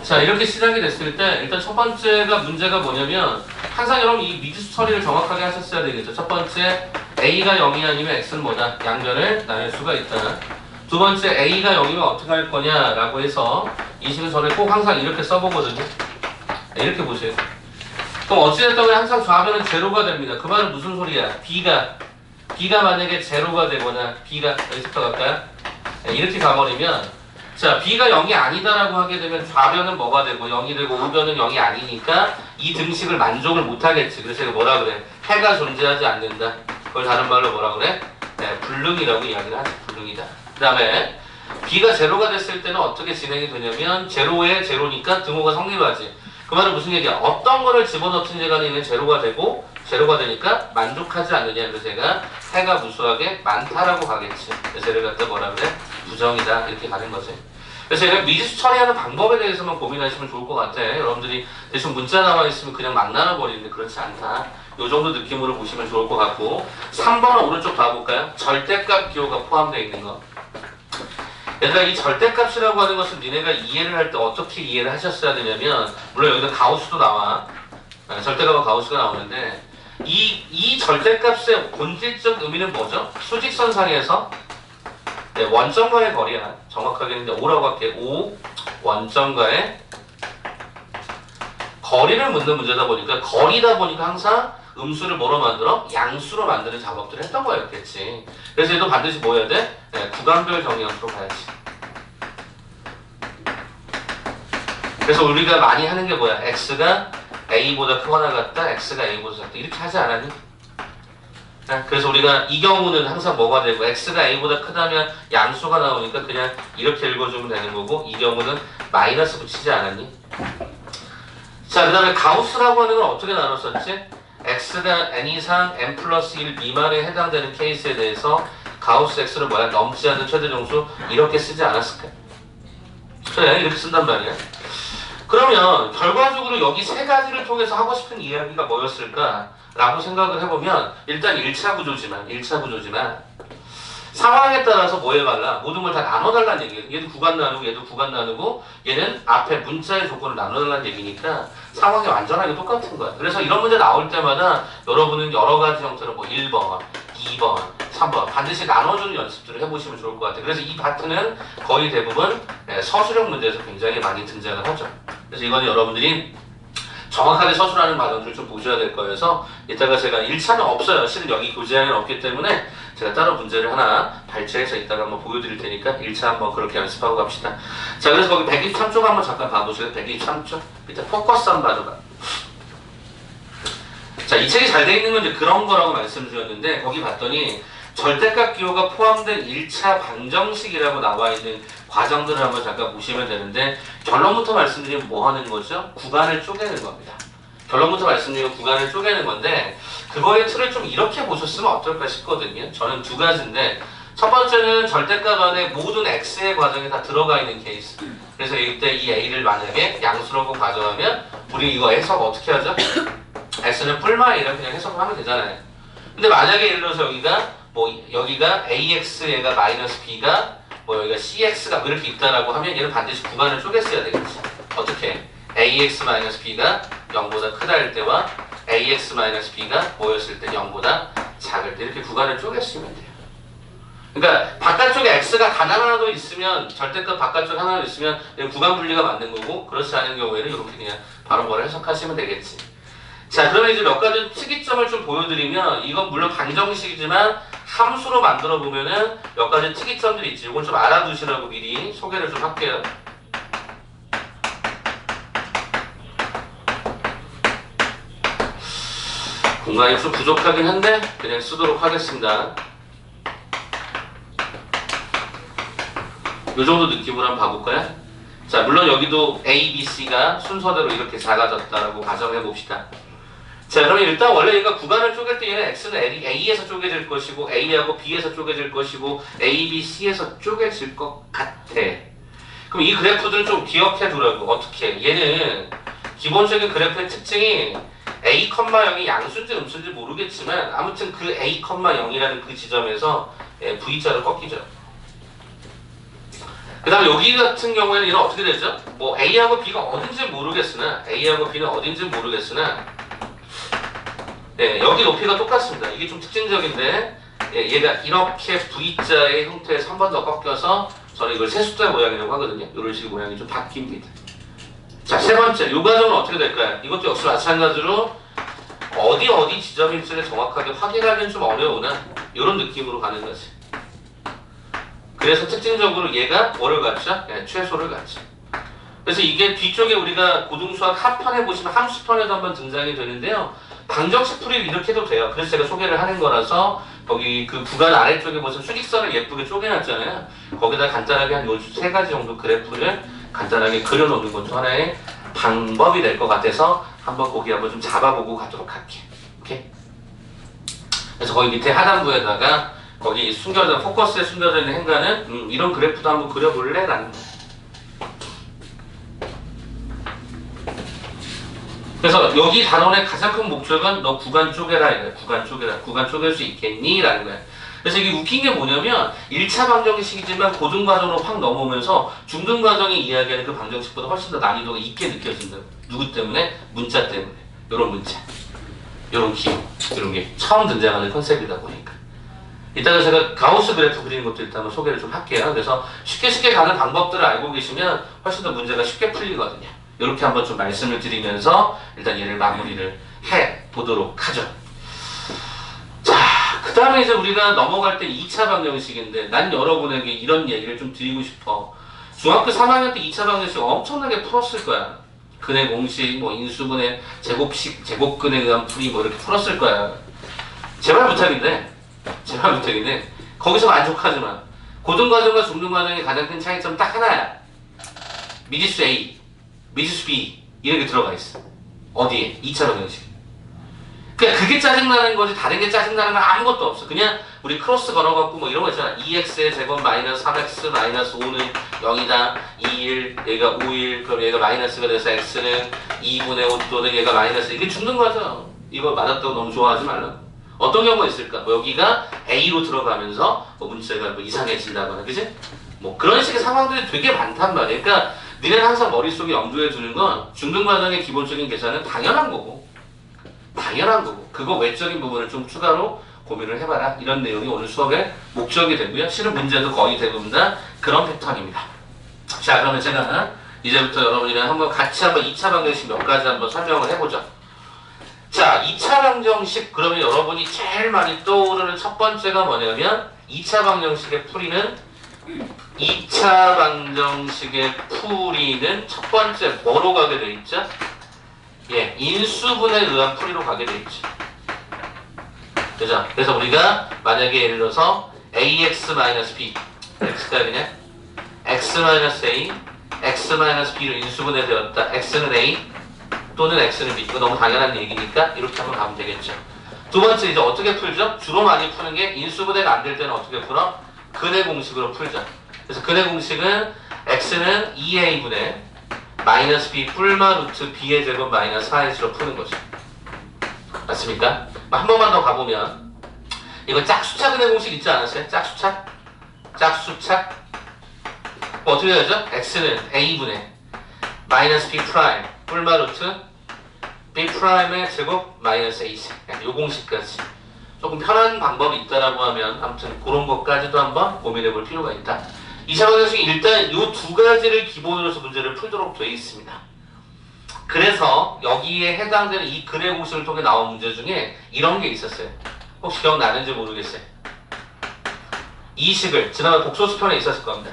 자, 이렇게 시작이 됐을 때 일단 첫 번째가 문제가 뭐냐면 항상 여러분 이 미지수 처리를 정확하게 하셨어야 되겠죠. 첫 번째 A가 0이 아니면 X는 뭐다? 양변을 나눌 수가 있다. 두 번째 A가 0이면 어떻게 할 거냐라고 해서 이 식은 저를 꼭 항상 이렇게 써보거든요. 이렇게 보세요. 그럼 어찌됐든 항상 좌변은 제로가 됩니다. 그 말은 무슨 소리야? B가 만약에 제로가 되거나 B가 여기서부터 갈까요? 이렇게 가버리면 자, B가 0이 아니다라고 하게 되면 좌변은 뭐가 되고 0이 되고 우변은 0이 아니니까 이 등식을 만족을 못하겠지. 그래서 이거 뭐라 그래? 해가 존재하지 않는다. 그걸 다른 말로 뭐라 그래? 네, 불능이라고 이야기를 하지. 불능이다. 그 다음에 B가 제로가 됐을 때는 어떻게 진행이 되냐면 제로에 제로니까 등호가 성립하지. 그 말은 무슨 얘기야? 어떤 거를 집어넣든지 간에 얘는 제로가 되고 제로가 되니까 만족하지 않느냐. 그래서 제가 해가 무수하게 많다라고 가겠지. 그래서 얘를 갖다 뭐라 그래? 부정이다. 이렇게 가는 거지. 그래서 얘가 미지수 처리하는 방법에 대해서만 고민하시면 좋을 것 같아. 여러분들이 대충 문자 나와 있으면 그냥 막 나눠버리는데 그렇지 않다. 이 정도 느낌으로 보시면 좋을 것 같고 3번은 오른쪽 봐볼까요? 절대값 기호가 포함되어 있는 거. 얘들아 이 절대값이라고 하는 것은 니네가 이해를 할 때 어떻게 이해를 하셨어야 되냐면 물론 여기다 가우스도 나와. 절대값과 가우스가 나오는데 이 절대값의 본질적 의미는 뭐죠? 수직선상에서 네, 원점과의 거리야. 정확하게는 이제 O라고 할게. O 원점과의 거리를 묻는 문제다 보니까 거리다 보니까 항상 음수를 뭐로 만들어? 양수로 만드는 작업들을 했던 거였겠지. 그래서 얘도 반드시 뭐 해야 돼? 네, 구간별 정의함수로 가야지. 그래서 우리가 많이 하는 게 뭐야? X가 A보다 크거나 같다, X가 A보다 작다. 이렇게 하지 않았니? 그래서 우리가 이 경우는 항상 뭐가 되고 X가 A보다 크다면 양수가 나오니까 그냥 이렇게 읽어주면 되는 거고 이 경우는 마이너스 붙이지 않았니? 자, 그 다음에 가우스라고 하는 건 어떻게 나눴었지? X가 N 이상 N 플러스 1 미만에 해당되는 케이스에 대해서 가우스 X를 뭐야? 넘지 않는 최대 정수 이렇게 쓰지 않았을까? 그래, 이렇게 쓴단 말이야. 그러면 결과적으로 여기 세 가지를 통해서 하고 싶은 이야기가 뭐였을까? 라고 생각을 해보면 일단 1차 구조지만 상황에 따라서 뭐 해달라? 모든 걸 다 나눠달라는 얘기예요. 얘도 구간 나누고 얘도 구간 나누고 얘는 앞에 문자의 조건을 나눠달라는 얘기니까 상황이 완전하게 똑같은 거야. 그래서 이런 문제 나올 때마다 여러분은 여러 가지 형태로 뭐 1번, 2번, 3번 반드시 나눠주는 연습들을 해보시면 좋을 것 같아요. 그래서 이 파트는 거의 대부분 서술형 문제에서 굉장히 많이 등장을 하죠. 그래서 이거는 여러분들이 정확하게 서술하는 과정들을 좀 보셔야 될 거여서 이따가 제가 1차는 없어요. 실은 여기 교재에는 없기 때문에 제가 따로 문제를 하나 발췌해서 이따가 한번 보여드릴 테니까 1차 한번 그렇게 연습하고 갑시다. 자, 그래서 거기 123쪽 한번 잠깐 봐보세요. 123쪽 밑에 포커스 한번 봐줘봐. 자, 이 책이 잘 돼 있는 건 이제 그런 거라고 말씀드렸는데 거기 봤더니 절대값 기호가 포함된 1차 방정식이라고 나와 있는 과정들을 한번 잠깐 보시면 되는데 결론부터 말씀드리면 뭐 하는 거죠? 구간을 쪼개는 겁니다. 결론부터 말씀드리면 구간을 쪼개는 건데 그거의 틀을 좀 이렇게 보셨으면 어떨까 싶거든요. 저는 두 가지인데 첫 번째는 절대값 안에 모든 x의 과정이 다 들어가 있는 케이스. 그래서 이때 이 a를 만약에 양수라고 가정하면 우리 이거 해석 어떻게 하죠? x는 뿔마이라 그냥 해석을 하면 되잖아요. 근데 만약에 예를 들어서 여기가 ax 얘가 마이너스 b가 여기가 cx가 이렇게 있다라고 하면 얘는 반드시 구간을 쪼갰어야 되겠지. 어떻게? ax-b가 0보다 크다 할 때와 ax-b가 뭐였을 때 0보다 작을 때 이렇게 구간을 쪼갰으면 돼요. 그러니까 바깥쪽에 x가 단 하나도 있으면 절대값 바깥쪽 하나도 있으면 구간 분리가 맞는 거고 그렇지 않은 경우에는 이렇게 그냥 바로 뭐를 해석하시면 되겠지. 자, 그러면 이제 몇 가지 특이점을 좀 보여드리면 이건 물론 방정식이지만 함수로 만들어 보면은 몇 가지 특이점들이 있지. 이건 좀 알아두시라고 미리 소개를 좀 할게요. 공간이 좀 부족하긴 한데 그냥 쓰도록 하겠습니다. 이 정도 느낌으로 한번 봐볼까요? 자, 물론 여기도 A, B, C가 순서대로 이렇게 작아졌다라고 가정해 봅시다. 자, 그러면 일단 원래 얘가 구간을 쪼갤 때 얘는 X는 A에서 쪼개질 것이고 A하고 B에서 쪼개질 것이고 A, B, C에서 쪼개질 것 같아. 그럼 이 그래프들은 좀 기억해 두라고. 어떻게? 얘는 기본적인 그래프의 특징이 A, 0이 양수인지 음수인지 모르겠지만 아무튼 그 A, 0이라는 그 지점에서 V자로 꺾이죠. 그 다음에 여기 같은 경우에는 이런 어떻게 되죠? 뭐 A하고 B가 어딘지 모르겠으나 A하고 B는 어딘지 모르겠으나 예, 여기 높이가 똑같습니다. 이게 좀 특징적인데 예, 얘가 이렇게 V자의 형태에서 한 번 더 꺾여서 저는 이걸 세숫자 모양이라고 하거든요. 이런 식의 모양이 좀 바뀝니다. 자, 세 번째, 이 과정은 어떻게 될까요? 이것도 역시 마찬가지로 어디 지점일지를 정확하게 확인하기는 좀 어려우나 이런 느낌으로 가는 거지. 그래서 특징적으로 얘가 뭐를 갖죠? 예, 최소를 갖죠. 그래서 이게 뒤쪽에 우리가 고등수학 하편에 보시면 함수편에도 한번 등장이 되는데요. 방정식 풀이를 이렇게 해도 돼요. 그래서 제가 소개를 하는 거라서 거기 그 구간 아래쪽에 무슨 수직선을 예쁘게 쪼개놨잖아요. 거기다 간단하게 한 요 세 가지 정도 그래프를 간단하게 그려놓는 것도 하나의 방법이 될 것 같아서 한번 거기 한번 좀 잡아보고 가도록 할게요. 오케이? 그래서 거기 밑에 하단부에다가 거기 포커스에 숨겨져 있는 행간은 이런 그래프도 한번 그려볼래? 라는 거예요. 그래서 여기 단원의 가장 큰 목적은 너 구간 쪼개라 이거야. 구간 쪼갤 수 있겠니? 라는 거야. 그래서 이게 웃긴 게 뭐냐면 1차 방정식이지만 고등과정으로 확 넘어오면서 중등과정이 이야기하는 그 방정식보다 훨씬 더 난이도가 있게 느껴진다. 누구 때문에? 문자 때문에. 요런 문자, 요런 기호, 이런 게 처음 등장하는 컨셉이다 보니까. 이따가 제가 가우스 그래프 그리는 것도 일단 한번 소개를 좀 할게요. 그래서 쉽게 가는 방법들을 알고 계시면 훨씬 더 문제가 쉽게 풀리거든요. 이렇게 한번 좀 말씀을 드리면서 일단 얘를 마무리를 해 보도록 하죠. 자, 그 다음에 이제 우리가 넘어갈 때 2차 방정식인데 난 여러분에게 이런 얘기를 좀 드리고 싶어. 중학교 3학년 때 2차 방정식 엄청나게 풀었을 거야. 근의 공식, 뭐 인수분해, 제곱근에 의한 풀이 뭐 이렇게 풀었을 거야. 제발 부탁인데 거기서 만족하지 마. 고등과정과 중등과정의 가장 큰 차이점 딱 하나야. 미지수 A, 미지수 B 이렇게 들어가 있어. 어디에? 2차 방정식. 그냥 그게 짜증나는 거지 다른 게 짜증나는 건 아무것도 없어. 그냥 우리 크로스 걸어갖고 뭐 이런 거 있잖아. 2x의 제곱 마이너스 3x 마이너스 5는 0이다. 2일 얘가 5일 그럼 얘가 마이너스가 돼서 x는 2분의 5 또는 얘가 마이너스 이게 죽는 거죠. 이거 맞았다고 너무 좋아하지 말라. 어떤 경우가 있을까? 뭐 여기가 A로 들어가면서 뭐 문자가 뭐 이상해진다거나 그지? 뭐 그런 식의 상황들이 되게 많단 말이야. 그러니까 니네는 항상 머릿속에 염두에 두는 건 중등과정의 기본적인 계산은 당연한 거고 그거 외적인 부분을 좀 추가로 고민을 해봐라. 이런 내용이 오늘 수업의 목적이 되고요. 실은 문제도 거의 대부분 다 그런 패턴입니다. 자, 그러면 제가 이제부터 여러분이랑 같이 한번 2차 방정식 몇 가지 한번 설명을 해보죠. 자, 2차 방정식 그러면 여러분이 제일 많이 떠오르는 첫 번째가 뭐냐면 2차 방정식의 풀이는 2차 방정식의 풀이는 첫 번째 뭐로 가게 돼 있죠? 예, 인수분해에 의한 풀이로 가게 돼 있죠. 그죠? 그래서 우리가 만약에 예를 들어서 ax-b x가 그냥 x-a, x-b로 인수분해 되었다. x는 a 또는 x는 b. 이거 너무 당연한 얘기니까 이렇게 한번 가면 되겠죠. 두 번째 이제 어떻게 풀죠? 주로 많이 푸는 게 인수분해가 안 될 때는 어떻게 풀어? 근의 공식으로 풀죠. 그래서 근의 공식은 x는 2a분의 마이너스 b 뿔마 루트 b의 제곱 마이너스 4x로 푸는 거죠. 맞습니까? 한 번만 더 가보면 이거 짝수차 근의 공식 있지 않았어요? 짝수차? 뭐 어떻게 되죠? x는 a분의 마이너스 b 프라임 뿔마 루트 b 프라임의 제곱 마이너스 ac 요 공식까지 조금 편한 방법이 있다라고 하면 아무튼 그런 것까지도 한번 고민해 볼 필요가 있다. 2차 방정식이 일단 이 두 가지를 기본으로 해서 문제를 풀도록 되어 있습니다. 그래서 여기에 해당되는 이 근의 공식을 통해 나온 문제 중에 이런 게 있었어요. 혹시 기억나는지 모르겠어요. 이 식을 지난번 복소수 편에 있었을 겁니다.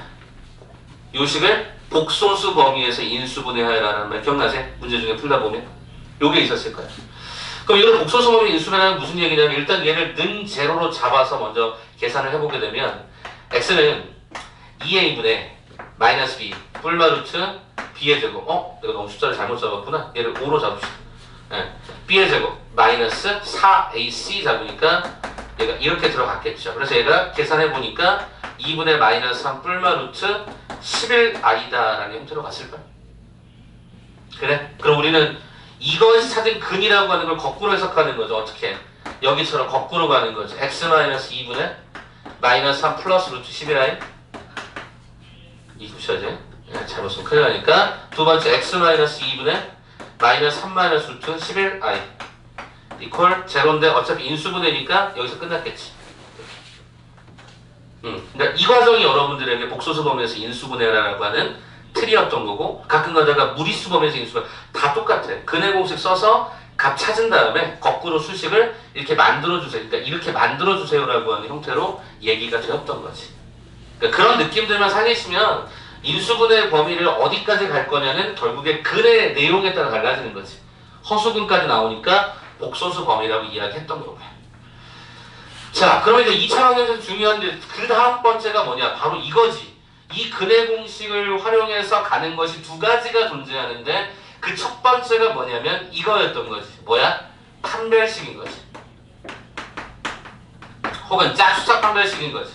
이 식을 복소수 범위에서 인수분해하여라는 말 기억나세요? 문제 중에 풀다 보면 요게 있었을 거예요. 그럼 이걸 복소수 범위 인수분해하는 무슨 얘기냐면 일단 얘를 는 제로로 잡아서 먼저 계산을 해보게 되면 x는 2a분의 마이너스 b 뿔마 루트 b의 제곱 내가 너무 숫자를 잘못 잡았구나. 얘를 5로 잡읍시다. 네. b의 제곱 마이너스 4ac 잡으니까 얘가 이렇게 들어갔겠죠. 그래서 얘가 계산해보니까 2분의 마이너스 3 뿔마 루트 11i다 라는 형태로 갔을 거야. 그래? 그럼 우리는 이것이 찾은 근이라고 하는 걸 거꾸로 해석하는 거죠. 어떻게? 여기처럼 거꾸로 가는 거죠. x 마이너스 2분의 마이너스 3 플러스 루트 11i 이 붙여야지. 잘못 쓰면 큰일 나니까 두 번째 x-2분의 마이너스 3 마이너스 루트 11i 이퀄 제로인데 어차피 인수분해니까 여기서 끝났겠지. 그러니까 이 과정이 여러분들에게 복소수 범위에서 인수분해라고 하는 틀이었던 거고 가끔 가다가 무리수 범위에서 인수분해 다 똑같아. 근해 공식 써서 값 찾은 다음에 거꾸로 수식을 이렇게 만들어주세요. 그러니까 이렇게 만들어주세요라고 하는 형태로 얘기가 되었던 거지. 그러니까 그런 느낌들만 살리시면 인수분해 범위를 어디까지 갈 거냐는 결국에 근의 내용에 따라 달라지는 거지. 허수근까지 나오니까 복소수 범위라고 이야기했던 거고요. 자, 그러면 이제 2차 방정식에서 중요한데 그 다음 번째가 뭐냐? 바로 이거지. 이 근해 공식을 활용해서 가는 것이 두 가지가 존재하는데 그 첫 번째가 뭐냐면 이거였던 거지. 뭐야? 판별식인 거지. 혹은 짝수차 판별식인 거지.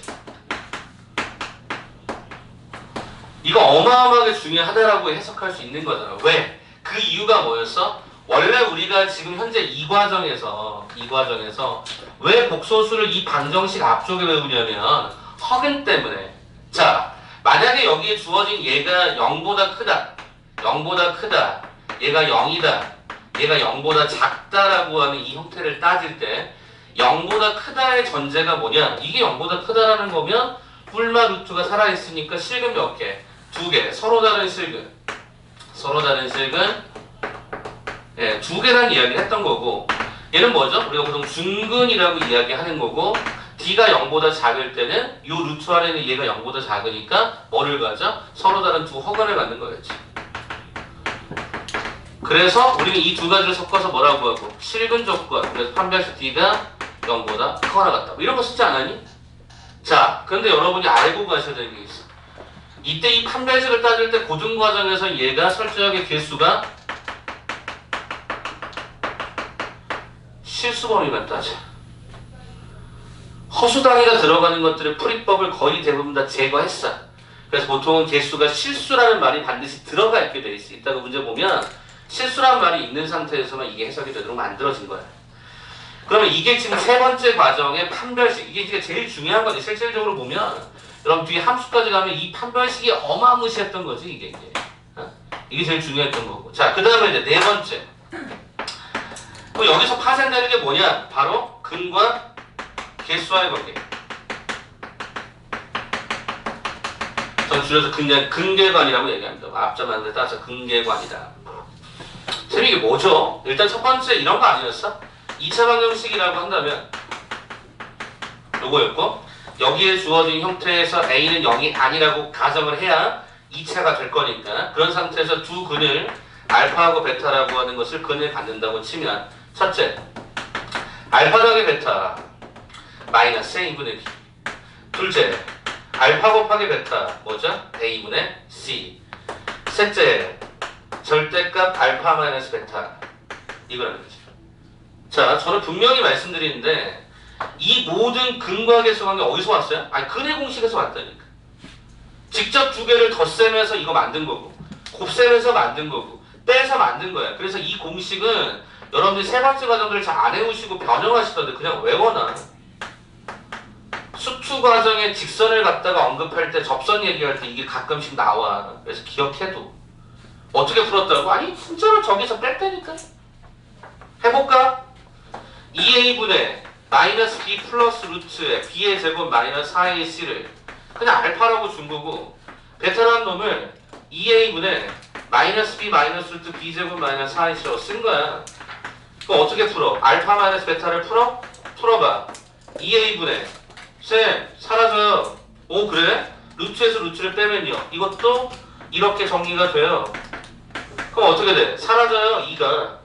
이거 어마어마하게 중요하다라고 해석할 수 있는 거잖아. 왜? 그 이유가 뭐였어? 원래 우리가 지금 현재 이 과정에서 왜 복소수를 이 방정식 앞쪽에 외우냐면 허근 때문에. 자, 만약에 여기에 주어진 얘가 0보다 크다, 얘가 0이다, 얘가 0보다 작다라고 하는 이 형태를 따질 때 0보다 크다의 전제가 뭐냐? 이게 0보다 크다라는 거면 뿔마 루트가 살아있으니까 실근 몇 개? 2개. 서로 다른 실근. 예, 2개라는 이야기를 했던 거고 얘는 뭐죠? 우리가 보통 중근이라고 이야기하는 거고 D가 0보다 작을 때는 이 루트 안에는 얘가 0보다 작으니까 뭐를 가져? 서로 다른 두 허근을 갖는 거였지. 그래서 우리는 이 두 가지를 섞어서 뭐라고 하고? 실근 조건. 그래서 판별식 D가 0보다 크거나 같다. 뭐 이런 거 쓰지 않았니? 자, 근데 여러분이 알고 가셔야 되는 게 있어. 이때 이 판별식을 따질 때 고등과정에서 얘가 철저하게 개수가 실수범위만 따져. 허수단위가 들어가는 것들의 풀이법을 거의 대부분 다 제거했어. 그래서 보통은 개수가 실수라는 말이 반드시 들어가 있게 돼 있어. 이따가 문제 보면 실수라는 말이 있는 상태에서만 이게 해석이 되도록 만들어진 거야. 그러면 이게 지금 세 번째 과정의 판별식. 이게 제일 중요한 거지. 실질적으로 보면 여러분 뒤에 함수까지 가면 이 판별식이 어마무시했던 거지. 이게. 이게 제일 중요했던 거고. 자, 그 다음에 이제 네 번째. 여기서 파생되는 게 뭐냐? 바로 근과 개수와의 관계. 전 줄여서 그냥 근계관이라고 얘기합니다. 앞자만 따서 근계관이다. 쌤 이게 뭐죠? 일단 첫 번째 이런 거 아니었어? 2차 방정식이라고 한다면 요거였고 여기에 주어진 형태에서 A는 0이 아니라고 가정을 해야 2차가 될 거니까 그런 상태에서 두 근을 알파하고 베타라고 하는 것을 근을 갖는다고 치면 첫째, 알파 더하기 베타 마이너스 A분의 B. 둘째, 알파 곱하기 베타 뭐죠? A분의 C. 셋째, 절대값 알파 마이너스 베타. 이거라는 거죠. 자, 저는 분명히 말씀드리는데 이 모든 근과 개수 관계 어디서 왔어요? 아니, 근의 공식에서 왔다니까. 직접 두 개를 덧셈해서 이거 만든 거고 곱셈해서 만든 거고 빼서 만든 거야. 그래서 이 공식은 여러분들이 세 번째 과정들을 잘 안 해오시고 변형하시던데 그냥 외워놔. 수투 과정에 직선을 갖다가 언급할 때 접선 얘기할 때 이게 가끔씩 나와. 그래서 기억해도. 어떻게 풀었다고? 아니 진짜로 저기서 뺐다니까. 해볼까? 2a분의 마이너스 b 플러스 루트에 b의 제곱 마이너스 4a c를 그냥 알파라고 준 거고 베타라는 놈을 2a분의 마이너스 b 마이너스 루트 b 제곱 마이너스 4a c로 쓴 거야. 그럼 어떻게 풀어? 알파 마이너스 베타를 풀어? 풀어봐. 2a분의 쌤 사라져요. 오 그래? 루트에서 루트를 빼면요 이것도 이렇게 정리가 돼요. 그럼 어떻게 돼? 사라져요 2가.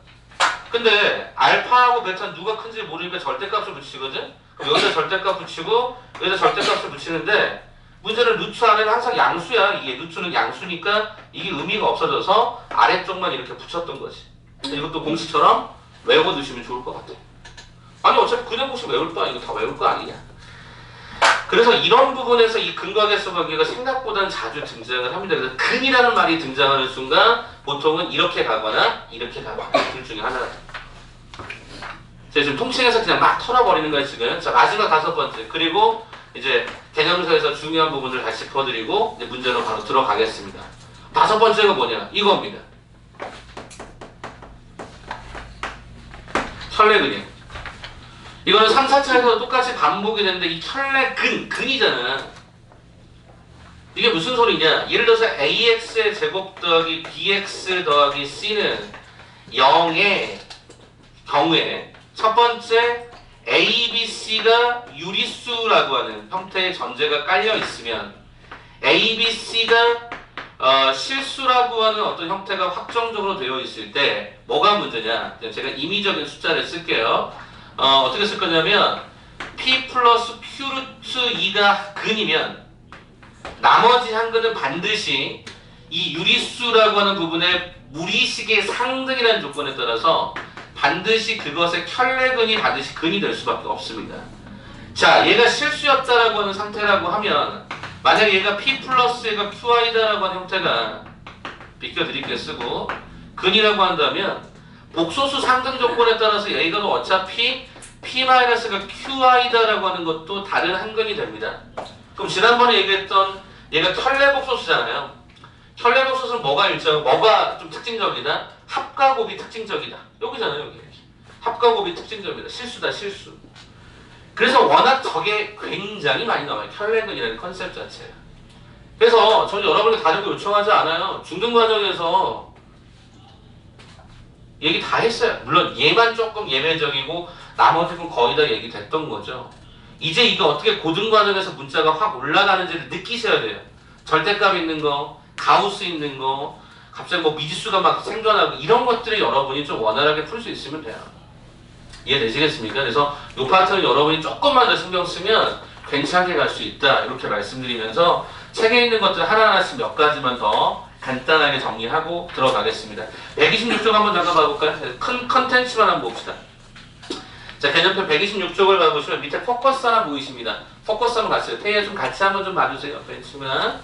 근데 알파하고 베타는 누가 큰지 모르니까 절대값을 붙이거든? 그럼 여기다 절대값 붙이고 여기다 절대값을 붙이는데 문제는 루트 안에는 항상 양수야. 이게 루트는 양수니까 이게 의미가 없어져서 아래쪽만 이렇게 붙였던 거지. 이것도 공식처럼 외워두시면 좋을 것 같아. 아니 어차피 근해 공식 외울 거 아니고 다 외울 거 아니냐. 그래서 이런 부분에서 이 근과 개수 관계가 생각보다는 자주 등장을 합니다. 그래서 근이라는 말이 등장하는 순간 보통은 이렇게 가거나 이렇게 가거나 둘 중에 하나가 돼요. 제가 지금 통칭해서 그냥 막 털어버리는 거예요 지금. 자 마지막 다섯 번째. 그리고 이제 개념서에서 중요한 부분을 다시 짚어드리고 이제 문제로 바로 들어가겠습니다. 다섯 번째가 뭐냐? 이겁니다. 혈내근이요. 이거는 3, 4차에서 똑같이 반복이 되는데 이 혈내근이잖아. 이게 무슨 소리냐? 예를 들어서 AX의 제곱 더하기 BX 더하기 C는 0의 경우에 첫 번째 A, B, C가 유리수라고 하는 형태의 전제가 깔려 있으면 A, B, C가 실수라고 하는 어떤 형태가 확정적으로 되어 있을 때 뭐가 문제냐? 제가 임의적인 숫자를 쓸게요. 어떻게 쓸 거냐면 P 플러스 Q 루트 2가 근이면 나머지 한 근은 반드시 이 유리수라고 하는 부분의 무리식의 상등이라는 조건에 따라서 반드시 그것의 혈내근이 반드시 근이 될 수밖에 없습니다. 자, 얘가 실수였다라고 하는 상태라고 하면 만약에 얘가 P 플러스 얘가 QI다라고 하는 형태가 비껴드릴게 쓰고 근이라고 한다면 복소수 상등 조건에 따라서 얘가 어차피 P-가 QI다라고 하는 것도 다른 한 근이 됩니다. 그럼 지난번에 얘기했던 얘가 혈내복소수잖아요. 혈내복소수는 뭐가 뭐가 좀 특징적이다? 합과 곱이 특징적이다. 여기잖아요, 여기. 합과 곱이 특징적이다. 실수다, 실수. 그래서 워낙 저게 굉장히 많이 나와요. 혈내근이라는 컨셉 자체가. 그래서 저는 여러분이 다르고 요청하지 않아요. 중등 과정에서 얘기 다 했어요. 물론 얘만 조금 예외적이고 나머지는 거의 다 얘기됐던 거죠. 이제 이거 어떻게 고등 과정에서 문자가 확 올라가는지를 느끼셔야 돼요. 절대값 있는 거, 가우스 있는 거, 갑자기 뭐 미지수가 막 생겨나고 이런 것들을 여러분이 좀 원활하게 풀 수 있으면 돼요. 이해되시겠습니까? 그래서 이 파트는 여러분이 조금만 더 신경 쓰면 괜찮게 갈 수 있다. 이렇게 말씀드리면서 책에 있는 것들 하나하나씩 몇 가지만 더 간단하게 정리하고 들어가겠습니다. 126쪽 한번 잠깐 봐볼까요? 큰 컨텐츠만 한번 봅시다. 자, 개념표 126쪽을 봐보시면 밑에 포커스 하나 보이십니다. 포커스 한번 같이, 태희야 좀 같이 한번 좀 봐주세요. 벤치만.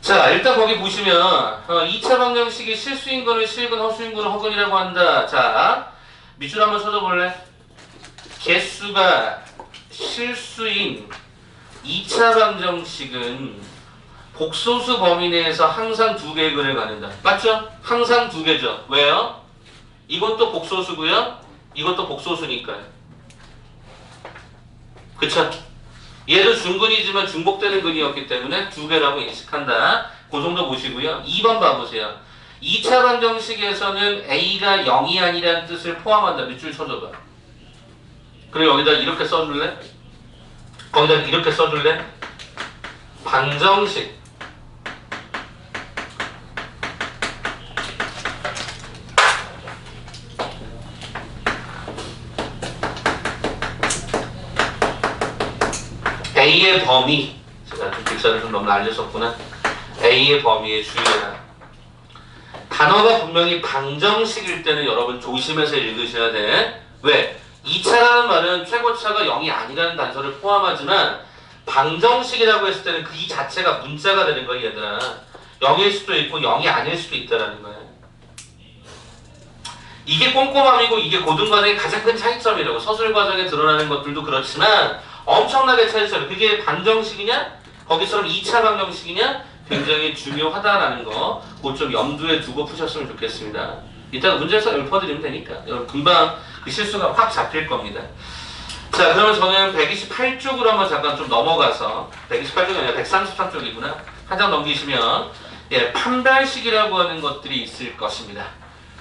자, 일단 거기 보시면 2차 방정식이 실수인 거는 실근, 허수인 거는 허근이라고 한다. 자, 밑줄 한번 쳐줘볼래? 개수가 실수인 2차 방정식은 복소수 범위 내에서 항상 두 개의 근을 갖는다. 맞죠? 항상 두 개죠. 왜요? 이것도 복소수고요. 이것도 복소수니까요. 그쵸? 얘도 중근이지만 중복되는 근이었기 때문에 두 개라고 인식한다. 그 정도 보시고요. 2번 봐보세요. 2차 방정식에서는 A가 0이 아니라는 뜻을 포함한다. 밑줄 쳐줘봐. 그리고 여기다 이렇게 써줄래? 거기다 이렇게 써줄래? 방정식 A의 범위, 제가 좀 빅사를 좀 너무 날렸었구나. A의 범위에 주의해라. 단어가 분명히 방정식일 때는 여러분 조심해서 읽으셔야 돼. 왜? 2차라는 말은 최고차가 0이 아니라는 단서를 포함하지만 방정식이라고 했을 때는 그 이 자체가 문자가 되는 거야, 얘들아. 0일 수도 있고 0이 아닐 수도 있다라는 거야. 이게 꼼꼼함이고 이게 고등과정의 가장 큰 차이점이라고. 서술 과정에 드러나는 것들도 그렇지만 엄청나게 차이점. 그게 방정식이냐? 거기처럼 2차 방정식이냐? 굉장히 중요하다라는 거, 그거 좀 염두에 두고 푸셨으면 좋겠습니다. 이따가 문제에서 읊어드리면 되니까 여러분 금방 그 실수가 확 잡힐 겁니다. 자, 그러면 저는 128쪽으로 한번 잠깐 좀 넘어가서 128쪽이 아니라 133쪽이구나. 한 장 넘기시면 판별식이라고 하는 것들이 있을 것입니다.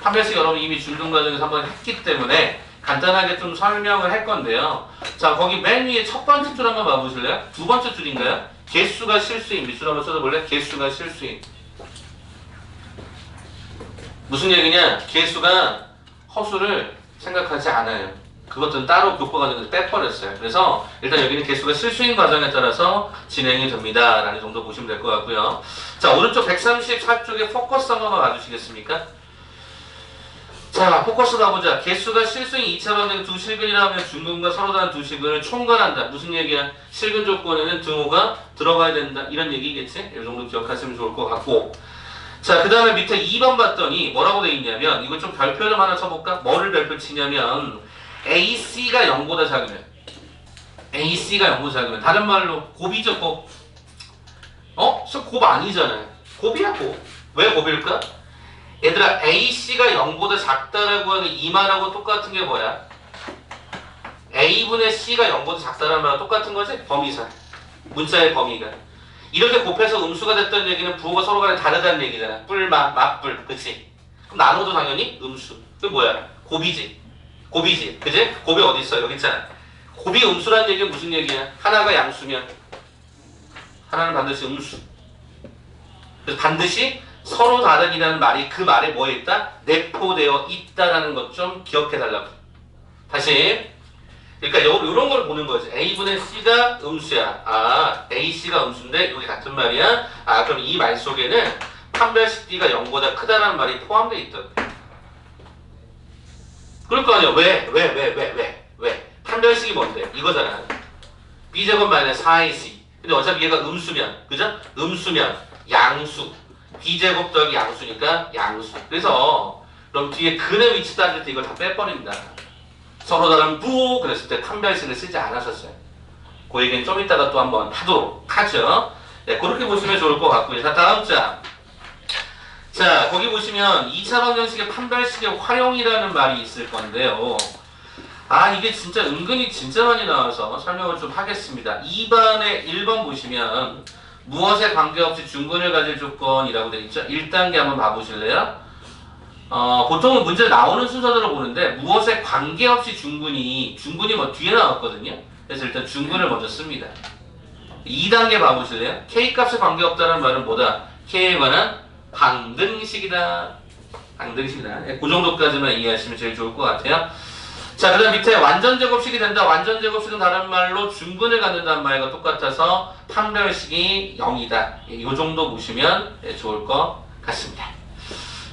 판별식 여러분 이미 중등 과정에서 한번 했기 때문에 간단하게 좀 설명을 할 건데요. 자, 거기 맨 위에 첫 번째 줄 한번 봐보실래요? 두 번째 줄인가요? 개수가 실수인. 밑줄 한번 써줘볼래? 개수가 실수인. 무슨 얘기냐? 개수가 허수를 생각하지 않아요. 그것들은 따로 교과 과정에서 빼버렸어요. 그래서 일단 여기는 개수가 실수인 과정에 따라서 진행이 됩니다. 라는 정도 보시면 될 것 같고요. 자, 오른쪽 134쪽에 포커스 한번 봐주시겠습니까? 자, 포커스 가보자. 개수가 실수인 2차 방정식 두 실근이라면 중근과 서로 다른 두 실근을 총괄한다. 무슨 얘기야? 실근 조건에는 등호가 들어가야 된다. 이런 얘기겠지? 이 정도 기억하시면 좋을 것 같고. 자, 그 다음에 밑에 2번 봤더니 뭐라고 돼 있냐면, 이거 좀 별표 좀 하나 쳐볼까? 뭐를 별표 치냐면 AC가 0보다 작으면 AC가 0보다 작으면 다른 말로 곱이죠, 곱. 곱 아니잖아요. 곱이야, 곱. 왜 곱일까? 얘들아, AC가 0보다 작다라고 하는 이 말하고 똑같은 게 뭐야? A분의 C가 0보다 작다라는 말하고 똑같은 거지? 범위사. 문자의 범위가. 이렇게 곱해서 음수가 됐다는 얘기는 부호가 서로 간에 다르다는 얘기잖아. 뿔마, 맞뿔, 그치? 그럼 나눠도 당연히 음수. 그게 뭐야? 곱이지. 곱이지. 그치? 곱이 어디 있어? 여기 있잖아. 곱이 음수라는 얘기는 무슨 얘기야? 하나가 양수면 하나는 반드시 음수. 그래서 반드시 서로 다르기라는 말이 그 말에 뭐에 있다? 내포되어 있다라는 것 좀 기억해달라고. 다시. 그러니까 요런 걸 보는 거지. A분의 C가 음수야. 아, AC가 음수인데 여기 같은 말이야. 아, 그럼 이 말 속에는 판별식 B가 0보다 크다라는 말이 포함되어 있다. 그럴 거 아니야. 왜? 판별식이 뭔데? 이거잖아. B제곱 마이너스 4AC. 근데 어차피 얘가 음수면, 그죠? 음수면 양수. B제곱 더하기 양수니까 양수. 그래서 그럼 뒤에 근의 위치 따질 때 이걸 다 빼버립니다. 서로 다른 부호 그랬을 때 판별식을 쓰지 않았었어요. 그 얘기는 좀 이따가 또 한번 하도록 하죠. 네, 그렇게 보시면 좋을 것 같고요. 자, 다음 장. 자, 거기 보시면 2차 방정식의 판별식의 활용이라는 말이 있을 건데요. 아, 이게 진짜 은근히 진짜 많이 나와서 설명을 좀 하겠습니다. 2번에 1번 보시면 무엇에 관계없이 중근을 가질 조건이라고 되어 있죠. 1단계 한번 봐보실래요? 보통은 문제 나오는 순서대로 보는데 무엇에 관계없이 중근이 뭐 뒤에 나왔거든요. 그래서 일단 중근을 먼저 씁니다. 2단계 봐보실래요? K값에 관계없다는 말은 뭐다? K에 관한 방등식이다. 방등식이다. 그 정도까지만 이해하시면 제일 좋을 것 같아요. 자, 그 다음 밑에 완전제곱식이 된다. 완전제곱식은 다른 말로 중근을 갖는다는 말과 똑같아서 판별식이 0이다. 이 정도 보시면 좋을 것 같습니다.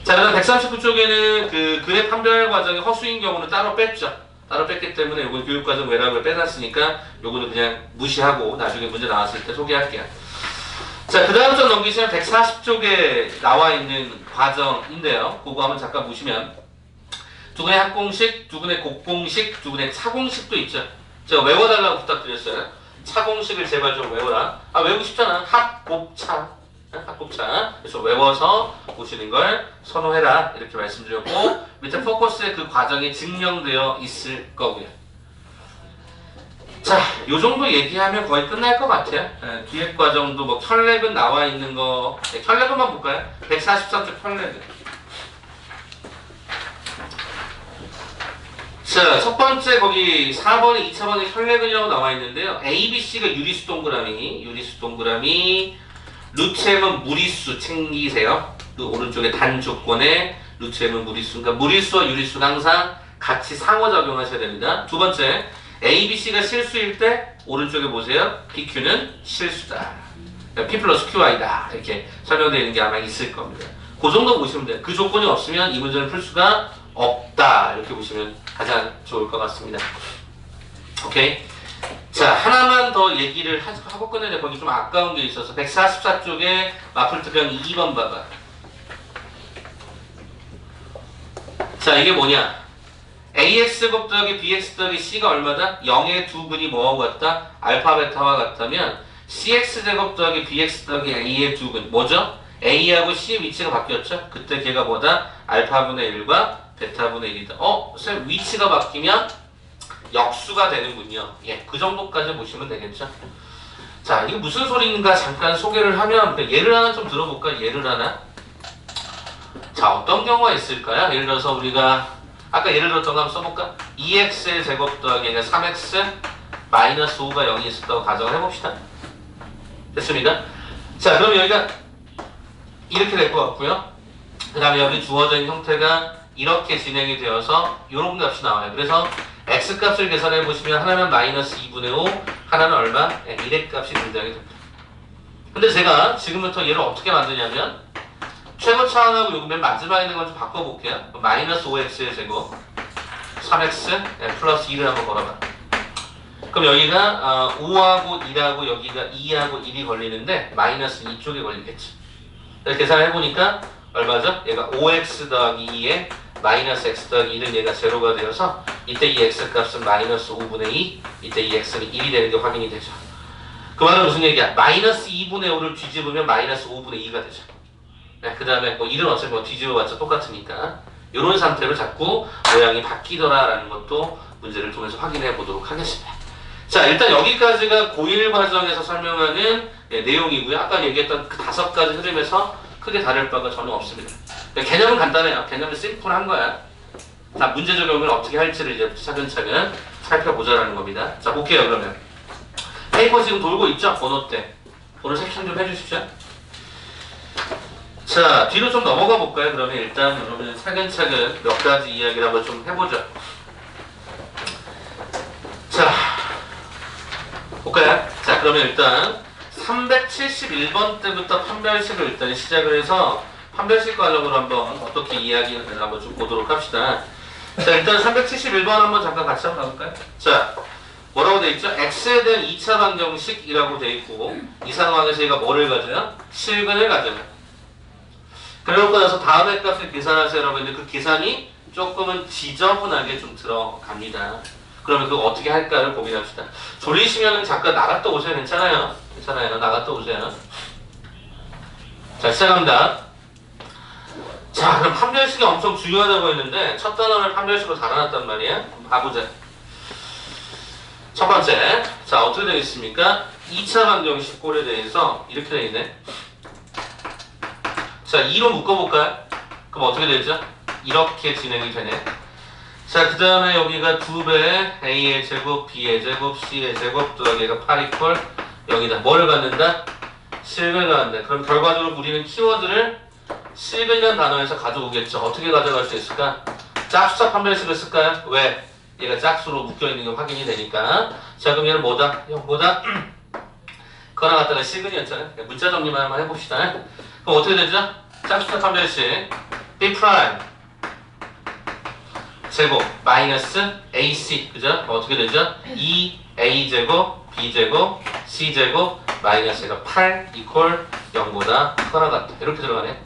자, 그 다음 139쪽에는 그 근의 판별 과정이 허수인 경우는 따로 뺐죠. 따로 뺐기 때문에 요거 교육과정 외락을 빼놨으니까 요거는 그냥 무시하고 나중에 문제 나왔을 때 소개할게요. 자, 그 다음 쪽 넘기시면 140쪽에 나와 있는 과정인데요. 그거 한번 잠깐 보시면 두근의 합공식, 두근의 곱공식, 두근의 차공식도 있죠. 제가 외워달라고 부탁드렸어요. 차공식을 제발 좀 외워라. 아, 외우기 쉽잖아. 합곱차. 합곱차. 그래서 외워서 보시는 걸 선호해라. 이렇게 말씀드렸고, 밑에 포커스에 그 과정이 증명되어 있을 거고요. 자, 요 정도 얘기하면 거의 끝날 것 같아요. 뒤에 과정도 뭐 혈렉은 나와 있는 거, 혈렉은만 볼까요? 143쪽 혈렉은. 자, 첫 번째 거기 4번에 2차번에 혈렉은이라고 나와 있는데요. A, B, C가 유리수 동그라미, 루트 m은 무리수 챙기세요. 그 오른쪽에 단 조건에 루트 m은 무리수. 그러니까 무리수와 유리수가 항상 같이 상호작용하셔야 됩니다. 두 번째, A, B, C가 실수일 때 오른쪽에 보세요. PQ는 실수다. 그러니까 P 플러스 QI다. 이렇게 설명되어 있는 게 아마 있을 겁니다. 그 정도 보시면 돼요. 그 조건이 없으면 이 문제는 풀 수가 없다. 이렇게 보시면 가장 좋을 것 같습니다. 오케이. 자, 하나만 더 얘기를 하고 끝내자. 거기 좀 아까운 게 있어서 144쪽에 마플트병 2번 봐봐. 자, 이게 뭐냐? AX제곱 더하기 BX 더하기 C가 얼마다? 0의 두 근이 뭐하고 같다? 알파 베타와 같다면 CX제곱 더하기 BX 더하기 A의 두 근 뭐죠? A하고 C의 위치가 바뀌었죠? 그때 걔가 뭐다? 알파분의 1과 베타분의 1이다. 쌤 위치가 바뀌면 역수가 되는군요. 예, 그 정도까지 보시면 되겠죠. 자, 이게 무슨 소리인가 잠깐 소개를 하면 예를 하나 좀 들어볼까? 예를 하나. 자, 어떤 경우가 있을까요? 예를 들어서 우리가 아까 예를 들었던 거 한번 써볼까? 2x의 제곱 더하기 3x 마이너스 5가 0이 있었다고 가정을 해봅시다. 됐습니까? 자, 그럼 여기가 이렇게 될 것 같고요. 그 다음에 여기 주어져 있는 형태가 이렇게 진행이 되어서 이런 값이 나와요. 그래서 x값을 계산해 보시면 하나는 마이너스 2분의 5, 하나는 얼마? 1의 값이 등장이 됩니다. 근데 제가 지금부터 얘를 어떻게 만드냐면 최고 차항하고 요거 맨 마지막에 있는 건 좀 바꿔볼게요. 마이너스 5x의 제곱 3x 플러스 2를 한번 걸어봐. 그럼 여기가 5하고 1하고 여기가 2하고 1이 걸리는데 마이너스 2쪽에 걸리겠지. 이렇게 계산해보니까 얼마죠? 얘가 5x 더하기 2에 마이너스 x 더하기 1은 얘가 제로가 되어서 이때 이 x 값은 마이너스 5분의 2, 이때 이 x는 1이 되는 게 확인이 되죠. 그 말은 무슨 얘기야? 마이너스 2분의 5를 뒤집으면 마이너스 5분의 2가 되죠. 네, 그 다음에 뭐 1은 어차피 뭐 뒤집어봤자 똑같으니까 이런 상태로 자꾸 모양이 바뀌더라라는 것도 문제를 통해서 확인해 보도록 하겠습니다. 자, 일단 여기까지가 고1 과정에서 설명하는 내용이고요. 아까 얘기했던 그 5가지 흐름에서 크게 다를 바가 전혀 없습니다. 개념은 간단해요. 개념은 심플한 거야. 자, 문제 적용을 어떻게 할지를 이제 차근차근 살펴보자라는 겁니다. 자, 볼게요, 그러면. 페이퍼 지금 돌고 있죠? 번호대. 번호 체킹 좀 해주십시오. 자, 뒤로 좀 넘어가 볼까요? 그러면 일단 그러면 차근차근 몇 가지 이야기를 한번 좀 해보죠. 자, 볼까요? 자, 그러면 일단 371번 때부터 판별식을 일단 시작을 해서 판별식 관련으로 한번 어떻게 이야기를 한번 좀 보도록 합시다. 자, 일단 371번 한번 잠깐 같이 한번 가볼까요? 자, 뭐라고 되어 있죠? x에 대한 2차 방정식이라고 되어 있고 이 상황에서 얘가 뭐를 가져요? 실근을 가져요. 그러고 나서 다음의 값을 계산하세요라고 했는데 그 계산이 조금은 지저분하게 좀 들어갑니다. 그러면 그거 어떻게 할까를 고민합시다. 졸리시면 잠깐 나갔다 오세요. 괜찮아요? 괜찮아요. 나갔다 오세요. 자, 시작합니다. 자, 그럼 판별식이 엄청 중요하다고 했는데 첫 단원을 판별식으로 달아놨단 말이에요. 한번 봐보자. 첫 번째, 자, 어떻게 되겠습니까? 2차 방정식 꼴에 대해서 이렇게 되어 있네. 자, 2로 묶어볼까요? 그럼 어떻게 되죠? 이렇게 진행이 되네. 자, 그 다음에 여기가 2배 a의 제곱, b의 제곱, c의 제곱 더하기가 8 이퀄 여기다 뭐를 갖는다? 실근을 갖는다. 그럼 결과적으로 우리는 키워드를 실근이라는 단어에서 가져오겠죠. 어떻게 가져갈 수 있을까? 짝수차 판별식을 쓸까요? 왜? 얘가 짝수로 묶여있는 게 확인이 되니까. 자, 그럼 얘는 뭐다? 뭐다? 그거나 갖다가 실근이었잖아요. 문자 정리만 한번 해봅시다. 그럼 어떻게 되죠? 짝수차 판별식 b' 제곱 마이너스 ac 그죠? 어떻게 되죠? 2a 제곱 b 제곱 c 제곱 마이너스가 8 이퀄 0보다 크거나 같다. 이렇게 들어가네.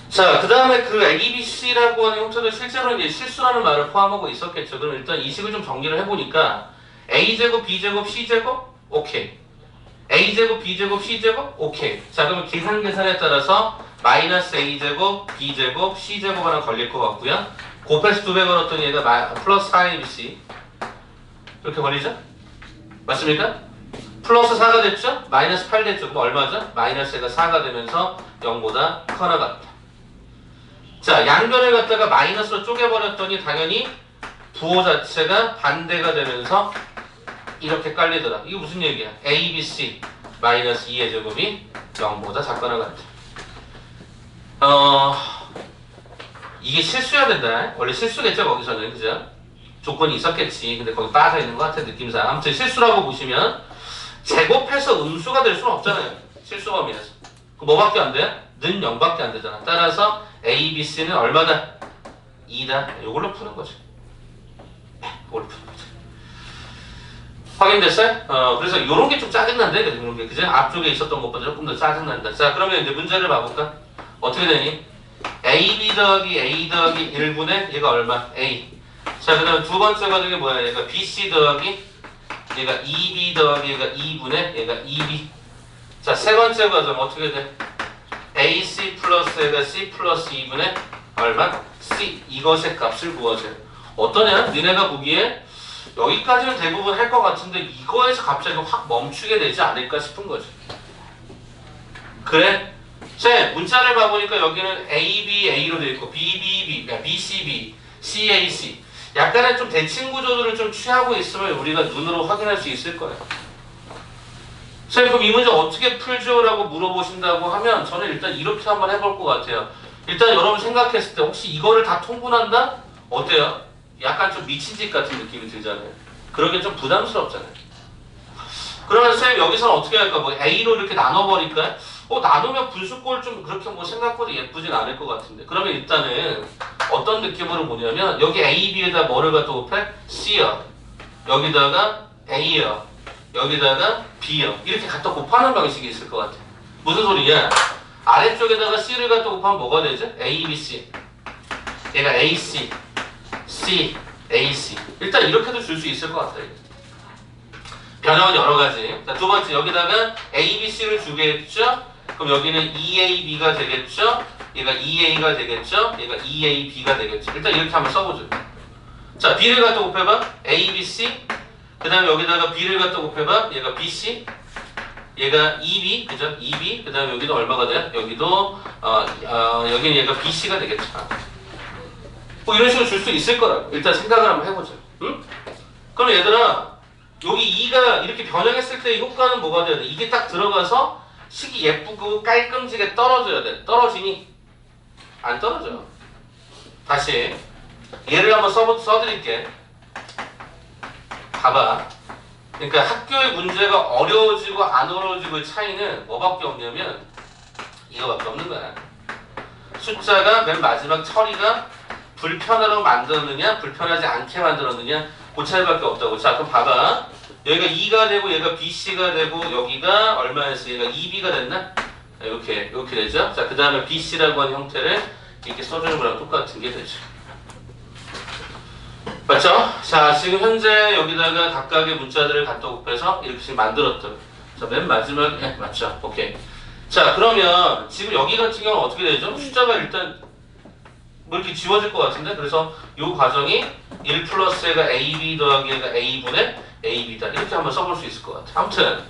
자, 그 다음에 그 ABC라고 하는 형태도 실제로 이제 실수라는 말을 포함하고 있었겠죠. 그럼 일단 이 식을 좀 정리를 해보니까 A제곱, B제곱, C제곱, 오케이. A제곱, B제곱, C제곱, 오케이. 자, 그러면 계산에 따라서 마이너스 A제곱, B제곱, C제곱 하나 걸릴 것 같고요. 곱해서 2배 걸었더니 얘가 플러스 4ABC 이렇게 걸리죠? 맞습니까? 플러스 4가 됐죠? 마이너스 8 됐죠? 그럼 얼마죠? 마이너스가 4가 되면서 0보다 커나 같다. 자, 양변을 갖다가 마이너스로 쪼개버렸더니 당연히 부호 자체가 반대가 되면서 이렇게 깔리더라. 이게 무슨 얘기야? A, B, C 마이너스 2의 제곱이 0보다 작거나 같다. 이게 실수해야 된다. 원래 실수겠죠, 거기서는. 그죠? 조건이 있었겠지. 근데 거기 빠져 있는 것 같아, 느낌상. 아무튼 실수라고 보시면 제곱해서 음수가 될 수는 없잖아요. 실수 범위에서. 그 뭐밖에 안 돼? 는 0밖에 안 되잖아. 따라서 A, B, C는 얼마다? 2다. 이걸로 푸는 거죠. 이걸로 푸는 거죠. 확인됐어요? 그래서 이런 게 좀 짜증난데? 이런 게, 그죠? 앞쪽에 있었던 것보다 조금 더 짜증난다. 자, 그러면 이제 문제를 봐볼까? 어떻게 되니? AB 더하기 A 더하기 1분의 얘가 얼마? A. 자, 그 다음 두 번째 과정이 뭐야? 얘가 BC 더하기 얘가 2B 더하기 얘가 2분의 얘가 2B. 자, 세 번째 과정 어떻게 돼? AC 플러스 얘가 C 플러스 2분의 얼마? C. 이것의 값을 구하세요. 어떠냐? 니네가 보기에 여기까지는 대부분 할 것 같은데 이거에서 갑자기 확 멈추게 되지 않을까 싶은 거죠. 그래? 자, 문자를 봐보니까 여기는 AB, A로 되어 있고 B, B, B, B, C, B, C, A, C 약간의 좀 대칭 구조들을 좀 취하고 있으면 우리가 눈으로 확인할 수 있을 거예요. 선생님, 그럼 이 문제 어떻게 풀죠? 라고 물어보신다고 하면 저는 일단 이렇게 한번 해볼 것 같아요. 일단 여러분 생각했을 때 혹시 이거를 다 통분한다? 어때요? 약간 좀 미친 짓 같은 느낌이 들잖아요. 그러기엔 좀 부담스럽잖아요. 그러면 선생님 여기서는 어떻게 할까? 뭐 A로 이렇게 나눠버릴까요? 나누면 분수꼴 좀 그렇게 뭐 생각보다 예쁘진 않을 것 같은데. 그러면 일단은 어떤 느낌으로 보냐면 여기 A, B에다 뭐를 갖다 곱해? C요. 여기다가 A요. 여기다가 B요. 이렇게 갖다 곱하는 방식이 있을 것 같아. 무슨 소리냐? 아래쪽에다가 C를 갖다 곱하면 뭐가 되죠? A, B, C. 얘가 AC, C, AC. 일단 이렇게도 줄 수 있을 것 같아요. 변형은 여러 가지. 자, 두 번째 여기다가 A, B, C를 주겠죠? 그럼 여기는 EAB가 되겠죠? 얘가 EA가 되겠죠? 얘가 EAB가 되겠죠? 일단 이렇게 한번 써보죠. 자, B를 갖다 곱해봐. A, B, C. 그 다음에 여기다가 B를 갖다 곱해봐. 얘가 BC. 얘가 EB, 그죠? EB. 그 다음에 여기도 얼마가 돼? 여기도, 여기는 얘가 BC가 되겠죠. 뭐 이런 식으로 줄 수 있을 거라고. 일단 생각을 한번 해보자. 응? 그럼 얘들아, 여기 2가 이렇게 변형했을 때의 효과는 뭐가 돼야 돼? 이게 딱 들어가서 식이 예쁘고 깔끔지게 떨어져야 돼. 떨어지니? 안 떨어져. 다시 얘를 한번 써드릴게. 봐봐. 그러니까 학교의 문제가 어려워지고 안 어려워지고의 차이는 뭐밖에 없냐면 이거밖에 없는 거야. 숫자가 맨 마지막 처리가 불편하게 만들었느냐 불편하지 않게 만들었느냐 그 차이밖에 없다고. 자, 그럼 봐봐. 여기가 2가 되고 얘가 BC가 되고 여기가 얼마였어? 얘가 2B가 됐나? 이렇게 되죠. 자, 그 다음에 BC라고 하는 형태를 이렇게 써주는 거랑 똑같은 게 되죠. 맞죠? 자, 지금 현재 여기다가 각각의 문자들을 갖다 곱해서 이렇게 지금 만들었던. 자, 맨 마지막에 맞죠? 오케이. 자, 그러면 지금 여기 같은 경우는 어떻게 되죠? 숫자가 일단 뭐 이렇게 지워질 것 같은데? 그래서 이 과정이 1 플러스 얘가 AB 더하기 얘가 A분의 AB다. 이렇게 한번 써볼 수 있을 것 같아. 아무튼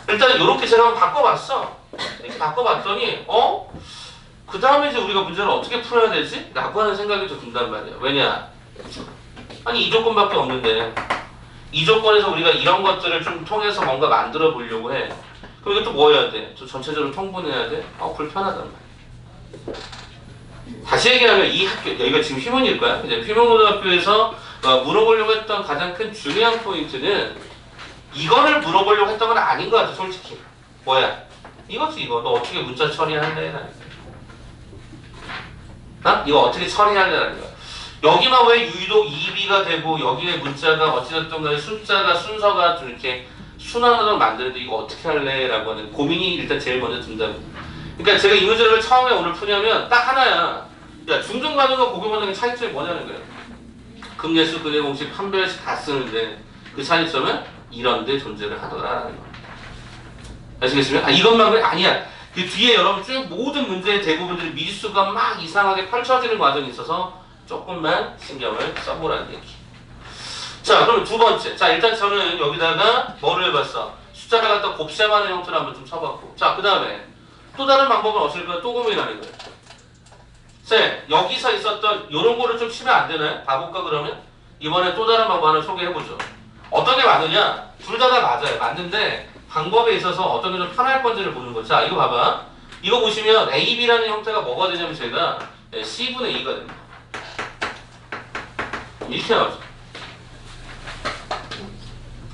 일단 이렇게 제가 한번 바꿔봤어. 이렇게 바꿔봤더니 그 다음에 이제 우리가 문제를 어떻게 풀어야 되지? 라고 하는 생각이 좀 든단 말이야. 왜냐? 아니 이 조건밖에 없는데 이 조건에서 우리가 이런 것들을 좀 통해서 뭔가 만들어 보려고 해. 그럼 이게 또 뭐 해야 돼? 또 전체적으로 통분해야 돼? 불편하단 말이야. 다시 얘기하면 이 학교, 여기가 지금 휘문일 거야. 이제 휘문고등학교에서 물어보려고 했던 가장 큰 중요한 포인트는 이거를 물어보려고 했던 건 아닌 것 같아, 솔직히. 뭐야? 이거지, 이거. 너 어떻게 문자 처리할래? 이거 어떻게 처리할래? 거야. 여기만 왜 유독 2B가 되고 여기에 문자가 어찌됐든 간에 숫자가 순서가 좀 이렇게 순환으로 만드는데 이거 어떻게 할래? 라고 하는 고민이 일단 제일 먼저 든다고. 그러니까 제가 이 문제를 처음에 오늘 푸냐면 딱 하나야. 야, 중등반응과 고교반응의 차이점이 뭐냐는 거야. 극예수, 근해공식, 판별식 다 쓰는데 그 차이점은 이런 데 존재를 하더라라는 거. 아시겠습니까? 이것만 그래? 아니야. 그 뒤에 여러분 쭉 모든 문제의 대부분들이 미지수가 막 이상하게 펼쳐지는 과정이 있어서 조금만 신경을 써보라는 얘기. 자, 그럼 두 번째. 자, 일단 저는 여기다가 뭐를 해봤어? 숫자를 갖다 곱셈하는 형태를 한번 좀 쳐봤고. 자, 그 다음에 또 다른 방법은 없을까요? 또 고민하는 거예요. 쌤, 여기서 있었던 요런 거를 좀 치면 안 되나요? 봐볼까 그러면? 이번에 또 다른 방법 하나 소개해보죠. 어떤 게 맞느냐? 둘 다 맞아요. 맞는데 방법에 있어서 어떤 게 좀 편할 건지를 보는 거죠. 자, 이거 봐봐. 이거 보시면 AB라는 형태가 뭐가 되냐면 제가 C분의 2가 됩니다. 이렇게 나오죠.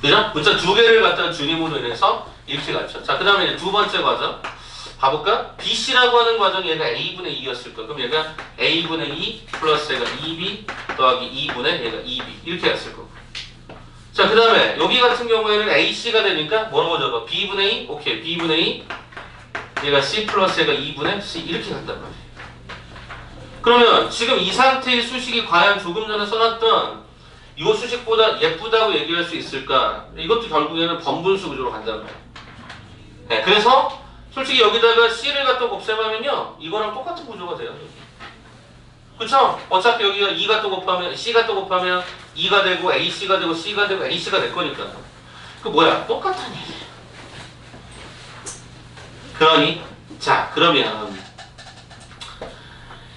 그죠? 문자 두 개를 갖다가 중임으로 인해서 이렇게 갔죠. 자, 그 다음에 두 번째 과정. 봐볼까? BC라고 하는 과정이 얘가 A분의 2였을 거야. 그럼 얘가 A분의 2 플러스 얘가 2B 더하기 2분의 얘가 2B. 이렇게 했을 거고. 자, 그 다음에 여기 같은 경우에는 AC가 되니까 뭐라고 적어? B분의 2? 오케이. B분의 2 얘가 C 플러스 얘가 2분의 C. 이렇게 간단 말이야. 그러면 지금 이 상태의 수식이 과연 조금 전에 써놨던 이 수식보다 예쁘다고 얘기할 수 있을까? 이것도 결국에는 번분수 구조로 간단 말이야. 네, 그래서 솔직히 여기다가 C를 갖다 곱셈하면요 이거랑 똑같은 구조가 돼요. 그쵸? 어차피 여기가 2가 또 곱하면 C가 또 곱하면 2가 되고 AC가 되고 C가 되고 AC가 될 거니까 그 뭐야? 똑같은 얘기예요. 그러니 자 그러면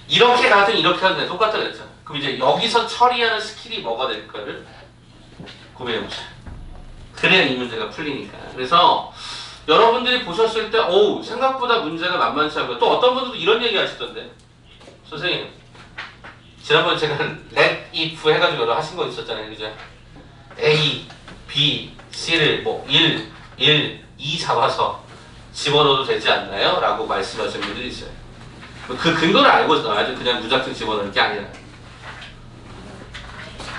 이렇게 가든 이렇게 하든 똑같다 그랬잖아. 그럼 이제 여기서 처리하는 스킬이 뭐가 될까를 고민해보자. 그래야 이 문제가 풀리니까. 그래서 여러분들이 보셨을 때 오우 생각보다 문제가 만만치 않고 또 어떤 분들도 이런 얘기 하시던데 선생님 지난번에 제가 let if 해가지고 여러 하신 거 있었잖아요. 그죠? A, B, C를 뭐 1, 2 잡아서 집어넣어도 되지 않나요? 라고 말씀하신 분들이 있어요. 그 근거를 알고 넣어야죠. 그냥 무작정 집어넣는 게 아니라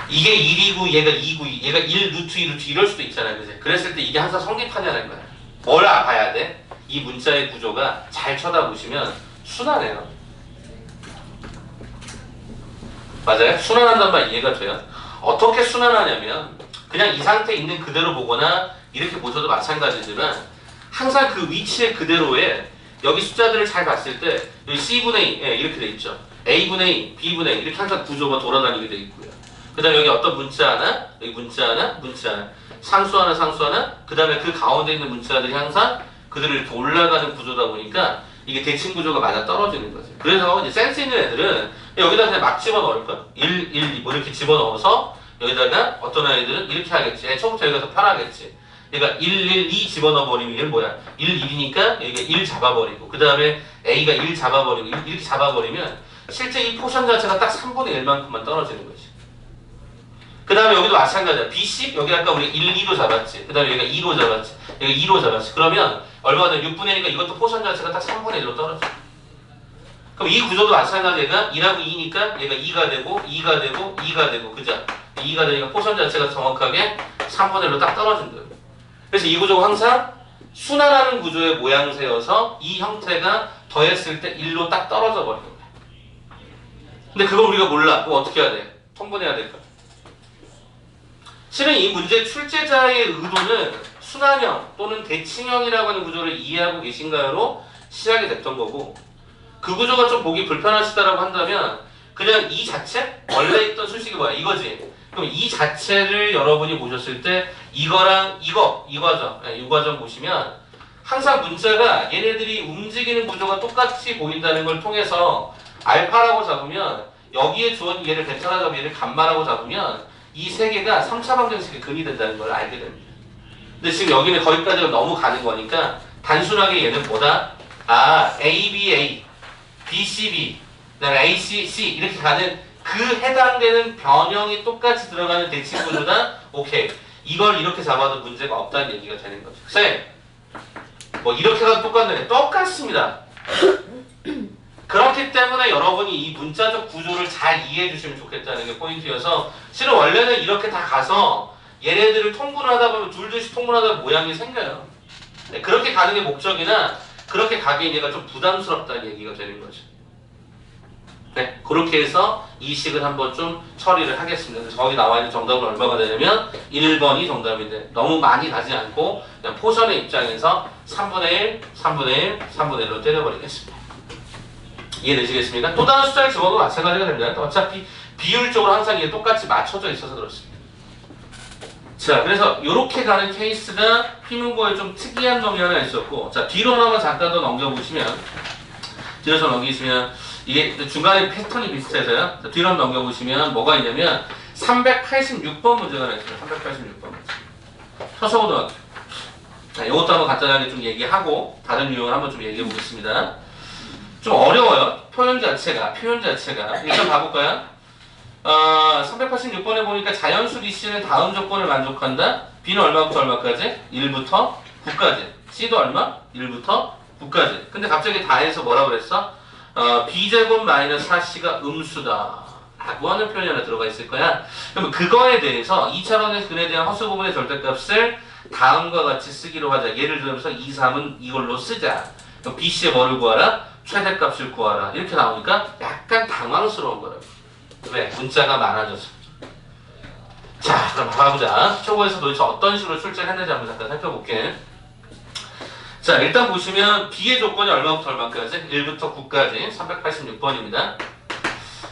이게 1이고 얘가 2고 얘가 1 루트 2 루트 이럴 수도 있잖아요. 그죠? 그랬을 때 이게 항상 성립하냐는 거야. 뭘 봐야 돼? 이 문자의 구조가 잘 쳐다보시면 순하네요. 맞아요? 순환한단 말 이해가 돼요? 어떻게 순환하냐면 그냥 이 상태 있는 그대로 보거나 이렇게 보셔도 마찬가지지만 항상 그 위치에 그대로에 여기 숫자들을 잘 봤을 때 여기 C분의 2 이렇게 돼 있죠. A분의 2, B분의 2 이렇게 항상 구조가 돌아다니게 돼 있고요. 그 다음에 여기 어떤 문자 하나, 여기 문자 하나, 문자 하나, 상수 하나, 상수 하나, 그 다음에 그 가운데 있는 문자들이 항상 그대로 이렇게 올라가는 구조다 보니까 이게 대칭 구조가 맞아 떨어지는 거죠. 그래서 이제 센스 있는 애들은 여기다 그냥 막 집어넣을 거야. 1, 1, 2 뭐 이렇게 집어넣어서 여기다가 어떤 아이들은 이렇게 하겠지. 처음부터 여기가 더 편하겠지. 그러니까 1, 1, 2 집어넣어버리면 얘는 뭐야? 1, 1이니까 여기가 1 잡아버리고 그 다음에 A가 1 잡아버리고 이렇게 잡아버리면 실제 이 포션 자체가 딱 3분의 1만큼만 떨어지는 거지. 그 다음에 여기도 마찬가지야. BC 여기 아까 우리 1, 2로 잡았지. 그 다음에 여기가 2로 잡았지. 여기 2로 잡았지. 그러면 얼마가 돼? 6분의 1이니까 이것도 포션 자체가 딱 3분의 1로 떨어져. 그럼 이 구조도 마찬가지가 2하고 2니까 얘가 2가 되고 2가 되고 2가 되고 그죠? 2가 되니까 포션 자체가 정확하게 3분의 1로 딱 떨어진다. 그래서 이 구조가 항상 순환하는 구조의 모양새여서 이 형태가 더했을 때 1로 딱 떨어져 버리는 거야. 근데 그걸 우리가 몰라. 그럼 어떻게 해야 돼? 통분해야 될까? 실은 이 문제의 출제자의 의도는 순환형 또는 대칭형이라고 하는 구조를 이해하고 계신가요로 시작이 됐던 거고 그 구조가 좀 보기 불편하시다라고 한다면 그냥 이 자체? 원래 있던 수식이 뭐야? 이거지. 그럼 이 자체를 여러분이 보셨을 때 이거랑 이 과정, 이 과정 보시면 항상 문자가 얘네들이 움직이는 구조가 똑같이 보인다는 걸 통해서 알파라고 잡으면 여기에 주어진 얘를 베타라고 잡으면 얘를 감마라고 잡으면 이 세 개가 3차 방정식의 근이 된다는 걸 알게 됩니다. 근데 지금 여기는 거기까지가 너무 가는 거니까 단순하게 얘는 뭐다? ABA, BCB, 그다음에 ACC 이렇게 가는 그 해당되는 변형이 똑같이 들어가는 대칭 구조다? 오케이. 이걸 이렇게 잡아도 문제가 없다는 얘기가 되는 거죠. 쌤, 뭐 이렇게 가도 똑같네. 똑같습니다. 그렇기 때문에 여러분이 이 문자적 구조를 잘 이해해 주시면 좋겠다는 게 포인트여서 실은 원래는 이렇게 다 가서 얘네들을 통분하다 보면 둘둘씩 통분하다 보면 모양이 생겨요. 그렇게 가는 게 목적이나 그렇게 가기엔 얘가 좀 부담스럽다는 얘기가 되는 거죠. 네, 그렇게 해서 이 식을 한번 좀 처리를 하겠습니다. 그래서 거기 나와 있는 정답은 얼마가 되냐면 1번이 정답인데 너무 많이 가지 않고 그냥 포션의 입장에서 3분의 1, 3분의 1, 3분의 1로 때려버리겠습니다. 이해되시겠습니까? 또 다른 숫자를 집어도 마찬가지가 됩니다. 어차피 비율적으로 항상 이게 똑같이 맞춰져 있어서 그렇습니다. 자, 그래서 이렇게 가는 케이스가 피문고에 좀 특이한 놈이 하나 있었고, 자, 뒤로 하나만 잠깐 더 넘겨보시면, 뒤로 좀 넘기시면, 이게 중간에 패턴이 비슷해서요. 자, 뒤로 한번 넘겨보시면 뭐가 있냐면, 386번 문제가 하나 있어요. 386번 문제. 서서고등학교. 자, 이것도 한번 간단하게 좀 얘기하고, 다른 유형을 한번 좀 얘기해 보겠습니다. 좀 어려워요. 표현 자체가. 일단 봐볼까요? 386번에 보니까 자연수 BC는 다음 조건을 만족한다. B는 얼마부터 얼마까지? 1부터 9까지. C도 얼마? 1부터 9까지. 근데 갑자기 다해서 뭐라 그랬어? B제곱 마이너스 4C가 음수다. 라고 하는 표현이 하나 들어가 있을 거야. 그럼 그거에 대해서 2차원의 근에 대한 허수 부분의 절대값을 다음과 같이 쓰기로 하자. 예를 들어서 2, 3은 이걸로 쓰자. 그럼 BC의 뭐를 구하라? 최대값을 구하라. 이렇게 나오니까 약간 당황스러운 거라고. 왜? 문자가 많아져서. 자, 그럼 봐보자. 초고에서 도대체 어떤 식으로 출제를 했는지 한번 잠깐 살펴볼게. 자, 일단 보시면 B의 조건이 얼마부터 얼마까지? 1부터 9까지 386번입니다.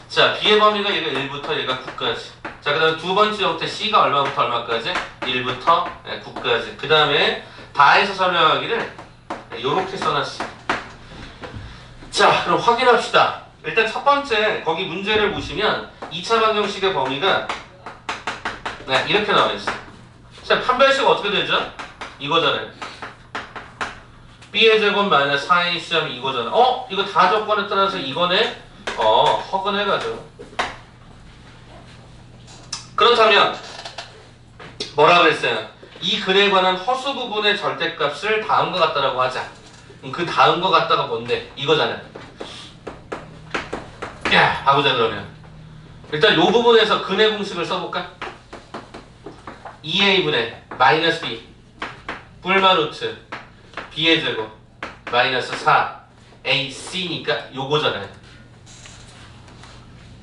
자, B의 범위가 얘가 1부터 얘가 9까지. 자, 그 다음에 두 번째 형태 C가 얼마부터 얼마까지? 1부터 9까지. 그 다음에 다해서 설명하기를 이렇게 써놨어. 자, 그럼 확인합시다. 일단 첫 번째 거기 문제를 보시면 2차 방정식의 범위가 이렇게 나와 있어. 자, 판별식 어떻게 되죠? 이거잖아요. B의 제곱 마이너스 4A 시험 이거잖아. 이거 다 조건에 따라서 이거네? 허근해가죠. 그렇다면 뭐라 그랬어요? 이 글에 관한 허수 부분의 절대값을 다음과 같다라고 하자. 그 다음과 같다가 뭔데? 이거잖아요. 야, 봐보자 그러면. 일단 요 부분에서 근의 공식을 써볼까? 2a분의 마이너스 b 뿔마 루트 b의 제곱 마이너스 4ac니까 요거잖아요.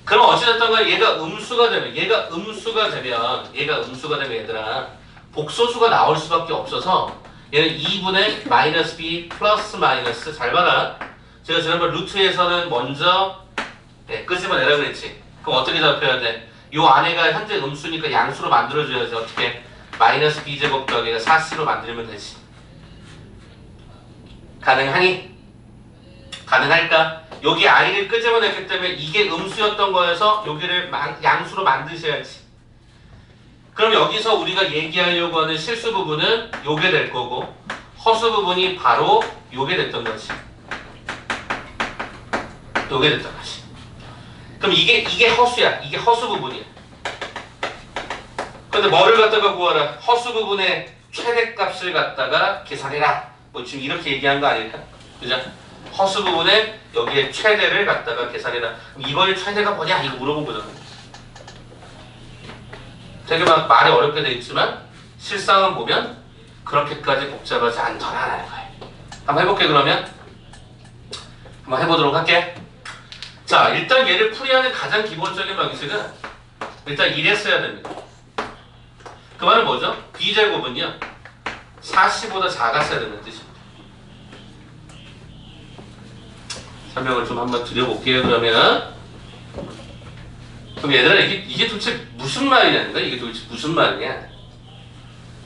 그럼 어찌됐든 간에 얘가 음수가 되면 얘들아 복소수가 나올 수밖에 없어서 얘는 2분의 마이너스 b 플러스 마이너스 잘 봐라. 제가 지난번 루트에서는 먼저 끄집어내라 그랬지. 그럼 어떻게 잡혀야 돼? 요 안에가 현재 음수니까 양수로 만들어줘야지. 어떻게? 마이너스 b제곱 더하기가 4c로 만들면 되지. 가능하니? 가능할까? 여기 i를 끄집어냈기 때문에 이게 음수였던 거여서 여기를 양수로 만드셔야지. 그럼 여기서 우리가 얘기하려고 하는 실수 부분은 요게 될 거고 허수 부분이 바로 요게 됐던 거지. 요게 됐던 거지. 그럼 이게 허수야. 이게 허수 부분이야. 근데 뭐를 갖다가 구하라? 허수 부분의 최대값을 갖다가 계산해라. 뭐 지금 이렇게 얘기한 거 아닐까? 그죠? 허수 부분에 여기에 최대를 갖다가 계산해라. 그럼 이거의 최대가 뭐냐? 이거 물어본 거잖아. 되게 막 말이 어렵게 돼 있지만 실상은 보면 그렇게까지 복잡하지 않더라라는 거예요. 한번 해볼게 그러면. 한번 해보도록 할게. 자, 일단 얘를 풀이하는 가장 기본적인 방식은 일단 이랬어야 됩니다. 그 말은 뭐죠? b제곱은요 4c보다 작았어야 되는 뜻입니다. 설명을 좀 한번 드려볼게요. 그러면 그럼 얘들아 이게 도대체 무슨 말이냐? 이게 도대체 무슨 말이냐?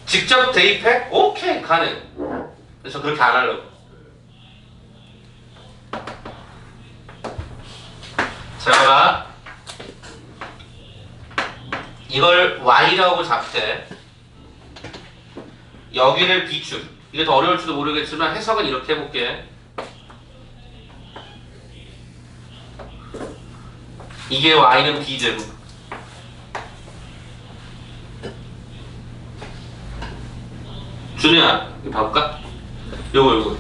직접 대입해? 오케이 가능. 그래서 그렇게 안 하려고. 자 봐봐. 이걸 y라고 잡되 여기를 b축. 이게 더 어려울지도 모르겠지만 해석은 이렇게 해볼게. 이게 y는 b제곱. 준우야, 이거 봐볼까? 요거.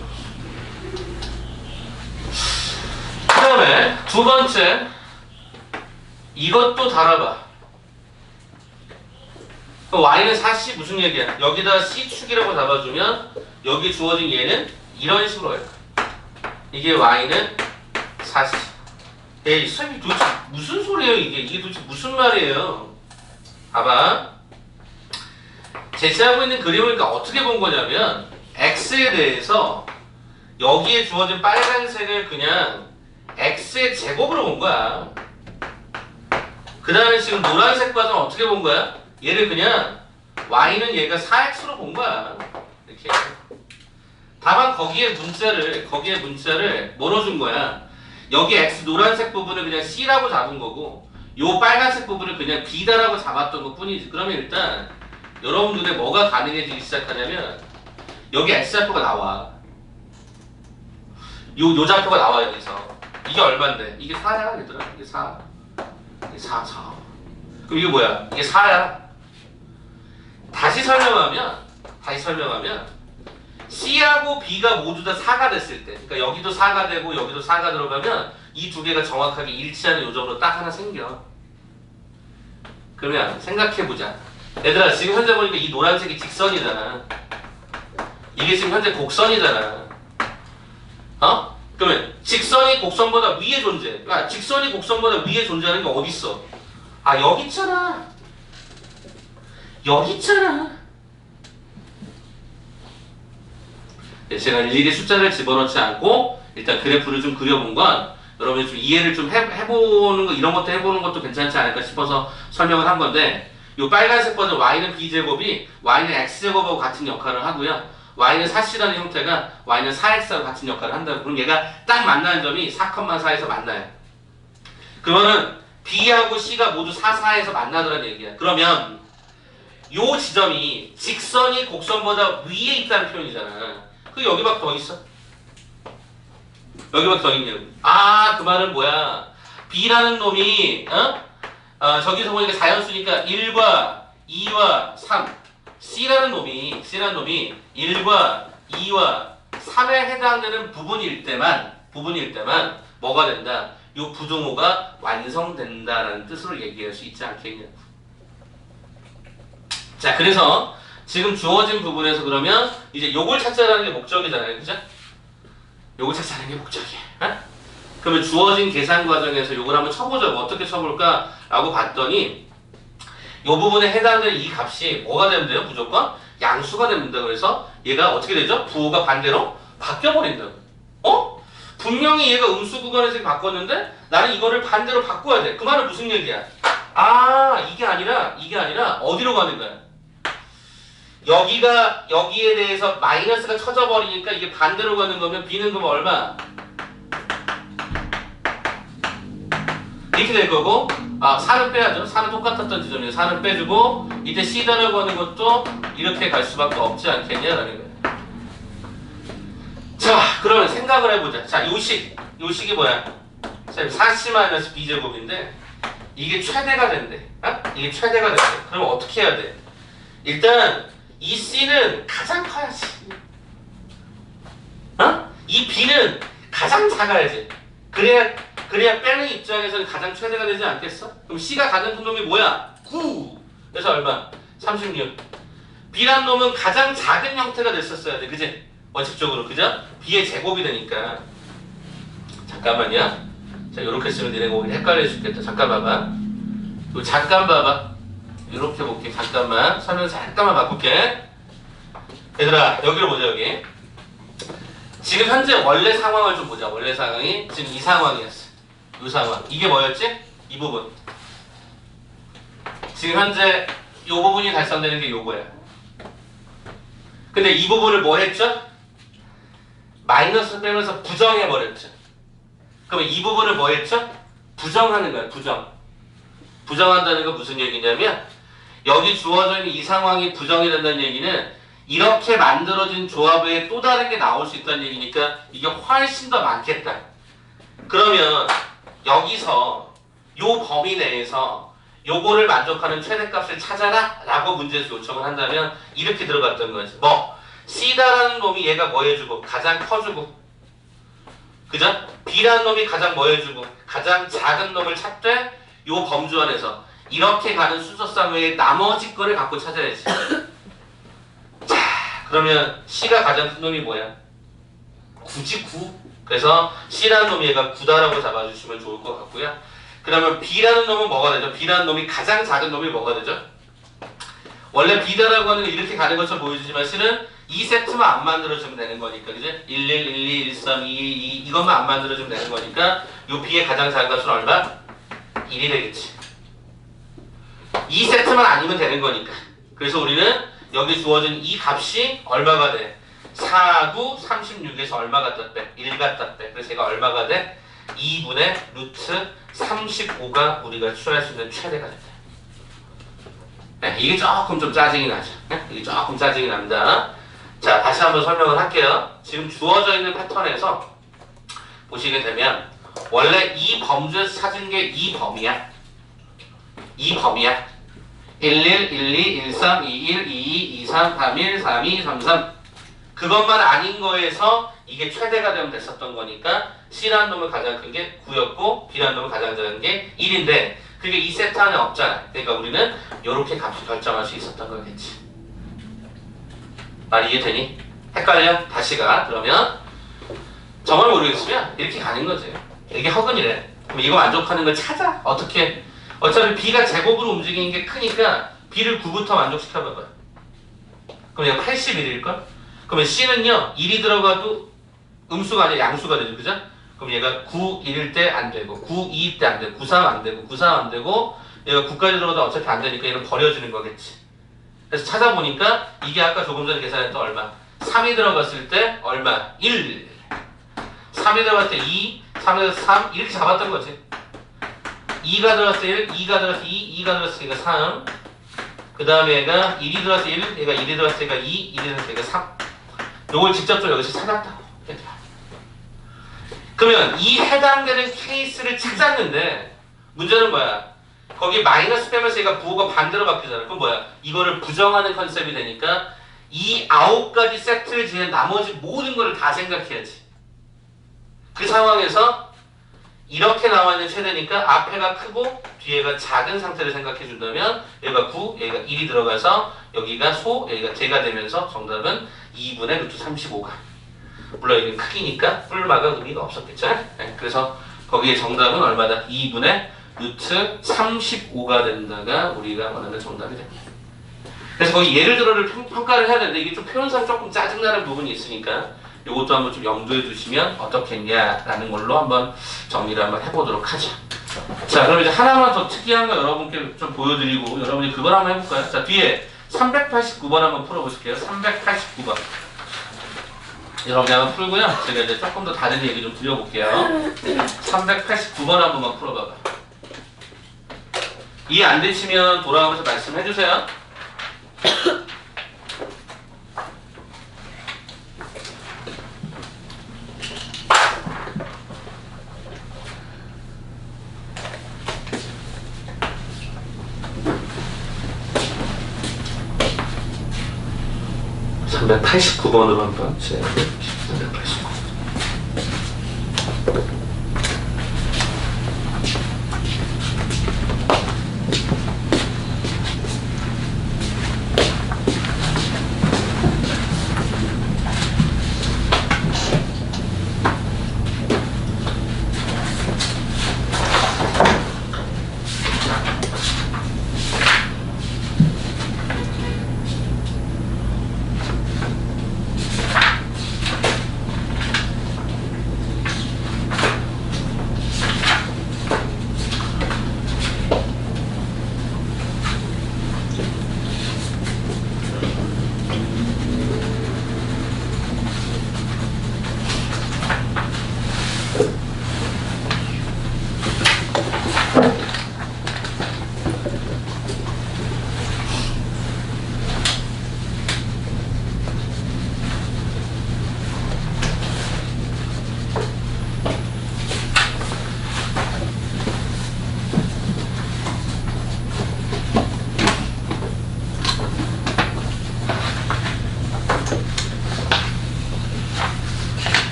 그 다음에 두 번째, 이것도 달아봐. y는 4c 무슨 얘기야? 여기다 c축이라고 잡아주면 여기 주어진 얘는 이런 식으로 할 거야. 이게 y는 4c. 에이, 선생님 도대체 무슨 소리예요 이게? 이게 도대체 무슨 말이에요? 봐봐. 제시하고 있는 그림을 그러니까 어떻게 본 거냐면 x에 대해서 여기에 주어진 빨간색을 그냥 x의 제곱으로 본 거야. 그 다음에 지금 노란색 과정은 어떻게 본 거야? 얘를 그냥 y는 얘가 4x로 본 거야. 이렇게. 다만 거기에 문자를 뭐로 준 거야? 여기 x 노란색 부분을 그냥 c라고 잡은 거고 요 빨간색 부분을 그냥 b다라고 잡았던 것 뿐이지. 그러면 일단 여러분 눈에 뭐가 가능해지기 시작하냐면 여기 x좌표가 나와. 요 좌표가 나와 여기서. 이게 얼만데? 이게 4야 얘들아. 이게 4. 이게 4. 그럼 이게 뭐야? 이게 4야. 다시 설명하면 C하고 B가 모두 다 4가 됐을 때, 그러니까 여기도 4가 되고 여기도 4가 들어가면 이 두 개가 정확하게 일치하는 요점으로 딱 하나 생겨. 그러면 생각해보자. 얘들아 지금 현재 보니까 이 노란색이 직선이잖아. 이게 지금 현재 곡선이잖아. 어? 그러면 직선이 곡선보다 위에 존재. 그러니까 직선이 곡선보다 위에 존재하는 게 어디 있어? 아 여기 있잖아. 여기 있잖아. 제가 일일이 숫자를 집어넣지 않고 일단 그래프를 좀 그려본 건 여러분이 좀 이해를 좀 해보는 거, 이런 것도 해보는 것도 괜찮지 않을까 싶어서 설명을 한 건데, 이 빨간색 버전 y는 b제곱이 y는 x제곱하고 같은 역할을 하고요. y는 4c라는 형태가 y는 4x하고 같은 역할을 한다고. 그럼 얘가 딱 만나는 점이 4,4에서 만나요. 그러면은 b하고 c가 모두 4, 4에서 만나더라는 얘기야. 그러면 요 지점이 직선이 곡선보다 위에 있다는 표현이잖아. 그 여기밖에 더 있어? 여기밖에 더 있냐? 아, 그 말은 뭐야? B라는 놈이 저기서 보니까 자연수니까 1과 2와 3. C라는 놈이 1과 2와 3에 해당되는 부분일 때만 뭐가 된다? 요 부등호가 완성된다라는 뜻으로 얘기할 수 있지 않겠냐고. 자, 그래서 지금 주어진 부분에서 그러면 이제 요걸 찾자라는 게 목적이잖아요. 그죠? 요걸 찾자는 게 목적이야. 어? 그러면 주어진 계산 과정에서 요걸 한번 쳐보자고. 어떻게 쳐볼까? 라고 봤더니 요 부분에 해당되는 이 값이 뭐가 되면 돼요? 무조건 양수가 됩니다. 그래서 얘가 어떻게 되죠? 부호가 반대로 바뀌어버린다고. 어? 분명히 얘가 음수 구간에서 바꿨는데 나는 이거를 반대로 바꿔야 돼. 그 말은 무슨 얘기야? 아, 이게 아니라 어디로 가는 거야? 여기에 대해서 마이너스가 쳐져 버리니까 이게 반대로 가는 거면 B는 그럼 얼마? 이렇게 될 거고, 아, 4는 빼야죠. 4는 똑같았던 지점이에요. 4는 빼주고, 이때 C다라고 하는 것도 이렇게 갈 수밖에 없지 않겠냐라는 거예요. 자, 그러면 생각을 해보자. 자, 요식이 뭐야? 4C-B제곱인데, 이게 최대가 된대. 어? 이게 최대가 된대. 그럼 어떻게 해야 돼? 일단, 이 C는 가장 커야지. 어? 이 B는 가장 작아야지. 그래야 빼는 입장에서는 가장 최대가 되지 않겠어? 그럼 C가 가장 큰 놈이 뭐야? 9. 그래서 얼마? 36. B란 놈은 가장 작은 형태가 됐었어야 돼. 그지? 원칙적으로. 그죠? B의 제곱이 되니까. 잠깐만요. 자, 요렇게 쓰면 니네가 오히려 헷갈려 죽겠다. 잠깐 봐봐. 잠깐 봐봐. 요렇게 볼게. 잠깐만. 설명 잠깐만 바꿀게. 얘들아, 여기로 보자, 여기. 지금 현재 원래 상황을 좀 보자. 원래 상황이 지금 이 상황이었어. 이 상황. 이게 뭐였지? 이 부분. 지금 현재 이 부분이 달성되는 게 요거야. 근데 이 부분을 뭐 했죠? 마이너스 빼면서 부정해버렸죠. 그러면 이 부분을 뭐 했죠? 부정하는 거야. 부정한다는 건 무슨 얘기냐면 여기 주어져 있는 이 상황이 부정이 된다는 얘기는 이렇게 만들어진 조합 외에 또 다른 게 나올 수 있다는 얘기니까 이게 훨씬 더 많겠다. 그러면 여기서 요 범위 내에서 요거를 만족하는 최대값을 찾아라 라고 문제에서 요청을 한다면 이렇게 들어갔던 거지. 뭐 C다라는 놈이 얘가 뭐 해주고 가장 커주고, 그죠? B라는 놈이 가장 뭐 해주고 가장 작은 놈을 찾되 요 범주 안에서 이렇게 가는 순서상 외에 나머지 거를 갖고 찾아야지. 자, 그러면 C가 가장 큰 놈이 뭐야? 9지 9. 그래서 C라는 놈이 얘가 9다라고 잡아주시면 좋을 것 같고요. 그러면 B라는 놈은 뭐가 되죠? B라는 놈이 가장 작은 놈이 뭐가 되죠? 원래 B다라고 하는 이렇게 가는 것처럼 보여주지만 실은 이 세트만 안 만들어주면 되는 거니까, 그지? 11, 12, 13, 22 이것만 안 만들어주면 되는 거니까 요 B의 가장 작은 값은 얼마? 1이 되겠지. 이 세트만 아니면 되는 거니까. 그래서 우리는 여기 주어진 이 값이 얼마가 돼? 4, 9, 36에서 얼마 갖다 빼? 1 갖다 빼. 그래서 얘가 얼마가 돼? 2분의 루트 35가 우리가 추출할 수 있는 최대가 된다. 네, 이게 조금 좀 짜증이 나죠. 네? 이게 조금 짜증이 납니다. 자, 다시 한번 설명을 할게요. 지금 주어져 있는 패턴에서 보시게 되면 원래 이 범주에서 찾은 게 이 범위야. 이 범위야. 11, 12, 13, 21, 22, 23, 31, 32, 33 그것만 아닌 거에서 이게 최대가 되면 됐었던 거니까 C라는 놈은 가장 큰 게 9였고 B라는 놈은 가장 작은 게 1인데 그게 이 세트 안에 없잖아. 그러니까 우리는 이렇게 값을 결정할 수 있었던 거겠지. 말 이해되니? 헷갈려? 다시 가. 그러면 정말 모르겠으면 이렇게 가는 거지. 이게 허근이래. 그럼 이거 만족하는 걸 찾아. 어떻게? 어차피 B가 제곱으로 움직이는 게 크니까 B를 9부터 만족시켜봐봐요. 그럼 얘가 81일걸? 그러면 C는요 1이 들어가도 음수가 아니라 양수가 되죠. 그죠? 그럼 얘가 9, 1일 때 안 되고 9, 2일 때 안 되고 9, 3 안 되고 9, 3 안 되고 얘가 9까지 들어가도 어차피 안 되니까 얘는 버려지는 거겠지. 그래서 찾아보니까 이게 아까 조금 전에 계산했던 얼마? 3이 들어갔을 때 얼마? 1. 3이 들어갔을 때 2, 3이 들어갔을 때 3 이렇게 잡았던 거지. 2가 들어갔을 때 1, 2가 들어갔을 때 2, 2가 들어갔을 때 3 그 다음에 얘가 1이 들어갔을 때 1, 얘가 1이 들어갔을 때 2, 1이 들어갔을 때 3 요걸 직접적으로 여기서 찾았다고. 그러면 이 해당되는 케이스를 찾았는데 문제는 뭐야? 거기 마이너스 빼면서 얘가 부호가 반대로 바뀌잖아. 그럼 뭐야? 이거를 부정하는 컨셉이 되니까 이 9가지 세트를 지닌 나머지 모든 거를 다 생각해야지. 그 상황에서 이렇게 나와 있는 최대니까 앞에가 크고 뒤에가 작은 상태를 생각해 준다면 얘가 9, 얘가 1이 들어가서 여기가 소, 여기가 대가 되면서 정답은 2분의 루트 35가. 물론 이건 크기니까 뿔마가 의미가 없었겠죠. 네, 그래서 거기에 정답은 얼마다? 2분의 루트 35가 된다가 우리가 원하는 정답이 됩니다. 그래서 거기 예를 들어를 평가를 해야 되는데 이게 좀 표현상 조금 짜증나는 부분이 있으니까 이것도 한번 좀 염두에 두시면 어떻겠냐라는 걸로 한번 정리를 한번 해보도록 하죠. 자, 그럼 이제 하나만 더 특이한 거 여러분께 좀 보여드리고 여러분이 그걸 한번 해볼까요? 자, 뒤에 389번 한번 풀어보실게요. 389번. 여러분이 한번 풀고요. 제가 이제 조금 더 다른 얘기 좀 드려볼게요. 389번 한 번만 풀어봐봐. 이해 안 되시면 돌아오면서 말씀해주세요. 389번으로 한번 진행해 보겠습니다. 389번.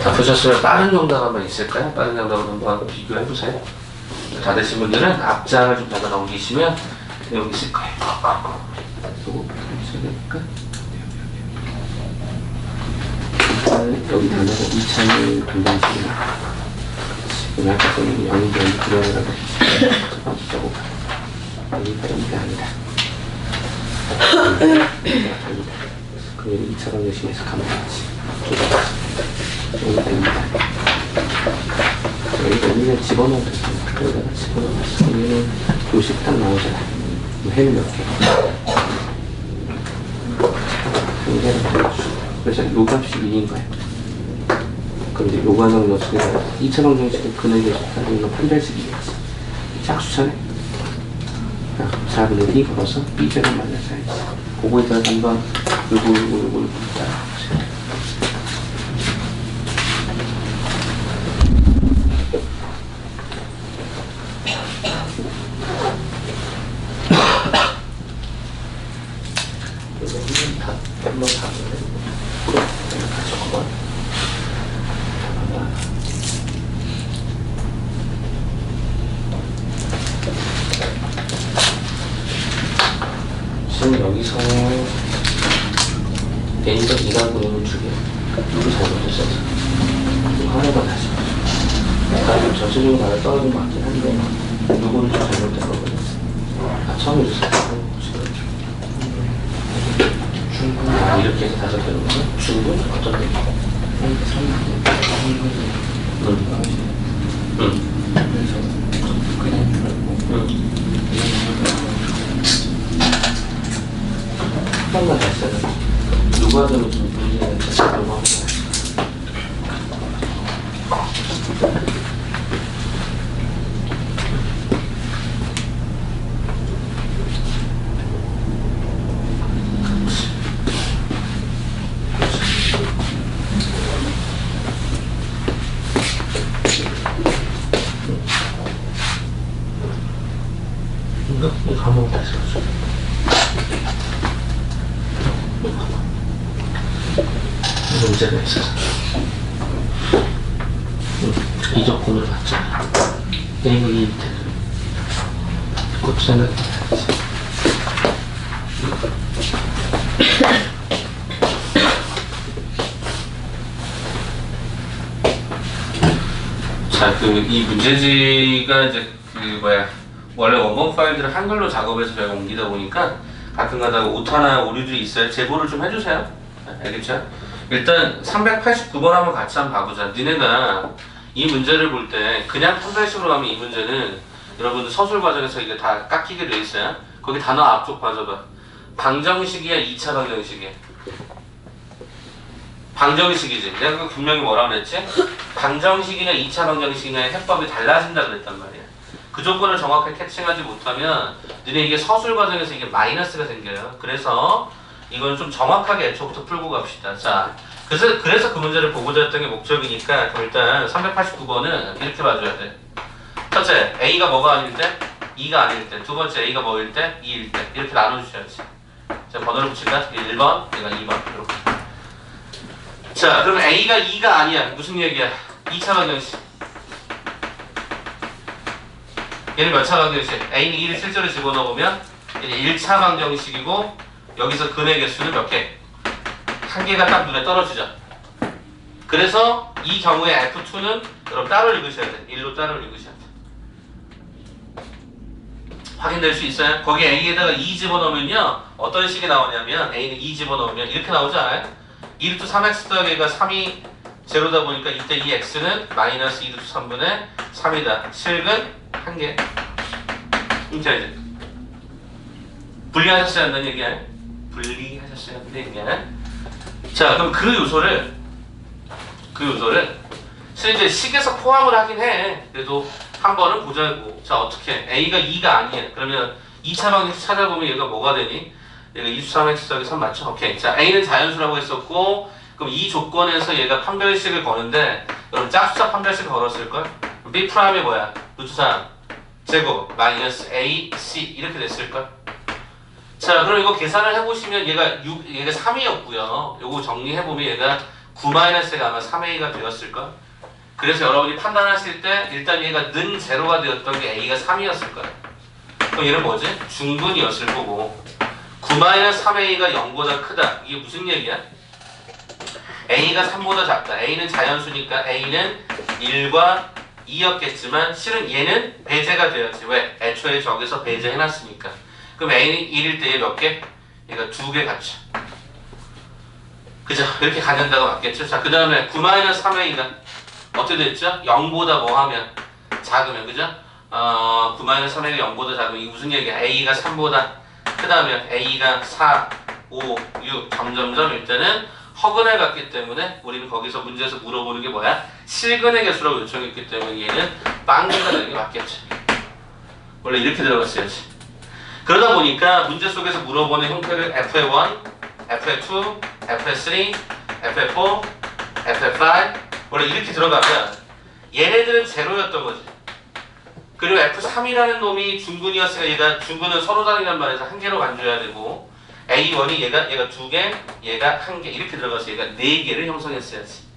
다 푸셨으면 빠른 정답 한번 있을까요? 빠른 정답을 한번 비교해보세요. 다 되신 분들은 앞장을 좀 잠깐 넘기시면 여기 있을 거예요. 요거 있어야 될까? 여기 단어가 2차를 담당하시구나. 지금 아까 선생님이 영인지 언제 들어오라고 첫 번째 적어봐. 여기가 여기가 아니다. 그럼 여기 2차 방정식에서 가면 되지. 여기가 됩니다. 여기는 집어넣어도 됩니다. 여기다가 집어넣어서 여기는 요식 딱 나오잖아. 해는 몇 개? 한 개를 보여주고. 그래서 요 값이 2인 거예요. 그럼 이제 요거 하나를 넣어서 2차 방정식은 근액의 수타는 8배식이겠지. 짝수차네. 작은 이 걸어서 B제곱 만나서야지. 그거에다가 한번 요거 따라보세요. 한번 가볼래? 같이 한번 지금 여기서 A가 2가 그림을 주게 누구 잘못했어서 하나가 다시 그러니까 전체적으로 나를 떨어진 것 같긴 한데 누구를 좀 잘못된 거거든. 처음에 줬어요. 이렇게 해서 5개 놓으면 중은 어떤 게? 한 번만 다시 하자. 누가 하자면 좀 문제가 있어서 누가 하면 돼. 이거 한번 다시 해줘. 문제가 있어서 이 조건으로 봤잖아. A가 2 밑에 그것도 생각해야지. 자, 이 문제지가 이제 원래 원본 파일들을 한글로 작업해서 저희가 옮기다 보니까 가끔가다 오타나 오류들이 있어요. 제보를 좀 해주세요. 알겠죠? 일단 389번 한번 같이 한번 봐보자. 니네가 이 문제를 볼 때 그냥 판별식으로 가면 이 문제는 여러분들 서술 과정에서 이게 다 깎이게 돼 있어요. 거기 단어 앞쪽 봐줘봐. 방정식이야, 2차 방정식이야? 방정식이지. 내가 그 분명히 뭐라 그랬지? 방정식이냐 2차 방정식이냐의 해법이 달라진다 그랬단 말이야. 그 조건을 정확하게 캐칭하지 못하면 너네 이게 서술 과정에서 이게 마이너스가 생겨요. 그래서 이건 좀 정확하게 애초부터 풀고 갑시다. 자, 그래서 그 문제를 보고자 했던 게 목적이니까 그럼 일단 389번은 이렇게 봐줘야 돼. 첫째, A가 뭐가 아닐 때? 2가 아닐 때. 두 번째, A가 뭐일 때? 2일 때. 이렇게 나눠주셔야지. 자, 번호를 붙일까? 1번, 얘가 2번. 이렇게. 자, 그럼 A가 2가 아니야. 무슨 얘기야? 2차 방정식. 얘는 몇 차 방정식? A는 2를 실제로 집어넣으면 얘는 1차 방정식이고 여기서 근의 개수는 몇 개? 한 개가 딱 눈에 떨어지죠. 그래서 이 경우에 F2는 여러분 따로 읽으셔야 돼. 1로 따로 읽으셔야 돼. 확인될 수 있어요? 거기 A에다가 2 집어넣으면요 어떤 식이 나오냐면 A는 2 집어넣으면 이렇게 나오지 않아요? 2루트 3x 더하기 가 3이 제로다 보니까 이때 이 x는 마이너스 2루트 3분의 3이다. 실근 1개. 이제 분리하셨어야 한다는 얘기야. 분리하셨어야 한다는 얘기야. 자, 그럼 그 요소를 실제 식에서 포함을 하긴 해. 그래도 한 번은 보자고. 자, 어떻게? A가 2가 아니야. 그러면 2차 방정식 찾아보면 얘가 뭐가 되니? 얘가 23x 더하기 3 맞죠? 오케이. 자, A는 자연수라고 했었고, 그럼 이 조건에서 얘가 판별식을 거는데, 여러분 짝수차 판별식을 걸었을걸? B 프라임이 뭐야? 루트 3 제곱 마이너스 A, C 이렇게 됐을걸? 자, 그럼 이거 계산을 해보시면 얘가 3이었고요. 요거 정리해보면 얘가 9-가 아마 3A가 되었을걸? 그래서 여러분이 판단하실 때 일단 얘가 는 제로가 되었던 게 A가 3이었을 거야. 그럼 얘는 뭐지? 중근이었을 거고 9-3A가 0보다 크다. 이게 무슨 얘기야? A가 3보다 작다. A는 자연수니까 A는 1과 2였겠지만 실은 얘는 배제가 되었지. 왜? 애초에 저기서 배제해놨으니까. 그럼 A는 1일 때 얘 몇 개? 얘가 2개 같죠. 그죠? 이렇게 갖는다고 맞겠죠? 자, 그 다음에 9-3A가 어떻게 됐죠? 0보다 뭐 하면? 작으면, 그죠? 9-3A가 0보다 작으면 이게 무슨 얘기야? A가 3보다 크다면 A가 4, 5, 6 점점점 일단은 허근을 갖기 때문에 우리는 거기서 문제에서 물어보는 게 뭐야? 실근의 개수라고 요청했기 때문에 얘는 빵개가 되는 게 맞겠죠. 원래 이렇게 들어갔어야지. 그러다 보니까 문제 속에서 물어보는 형태를 FA1, FA2, FA3, FA4, FA5 원래 이렇게 들어가면 얘네들은 제로였던 거지. 그리고 F3이라는 놈이 중근이었으니까 얘가 중근은 서로 다르란 말에서 한 개로 간주해야 되고 A1이 얘가 2개, 얘가 1개 이렇게 들어가서 얘가 4개를 형성했어야지.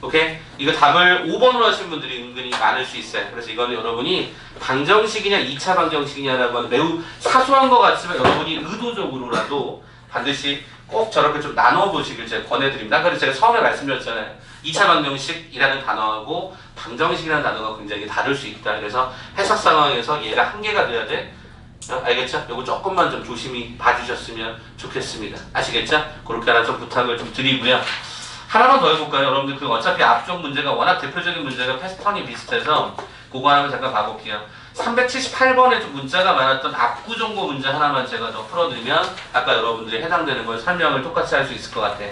오케이? 이거 답을 5번으로 하신 분들이 은근히 많을 수 있어요. 그래서 이거는 여러분이 방정식이냐 2차 방정식이냐라고 하는 매우 사소한 것 같지만 여러분이 의도적으로라도 반드시 꼭 저렇게 좀 나눠보시길 제가 권해드립니다. 그래서 제가 처음에 말씀드렸잖아요. 2차 방정식이라는 단어하고 방정식이라는 단어가 굉장히 다를 수 있다. 그래서 해석 상황에서 얘가 한 개가 돼야 돼. 알겠죠? 요거 조금만 좀 조심히 봐주셨으면 좋겠습니다. 아시겠죠? 그렇게 하나 좀 부탁을 좀 드리고요. 하나만 더 해볼까요? 여러분들 그 어차피 앞쪽 문제가 워낙 대표적인 문제가 패턴이 비슷해서 그거 하나만 잠깐 봐볼게요. 378번에 좀 문자가 많았던 압구정고 문제 하나만 제가 더 풀어드리면 아까 여러분들이 해당되는 걸 설명을 똑같이 할 수 있을 것 같아.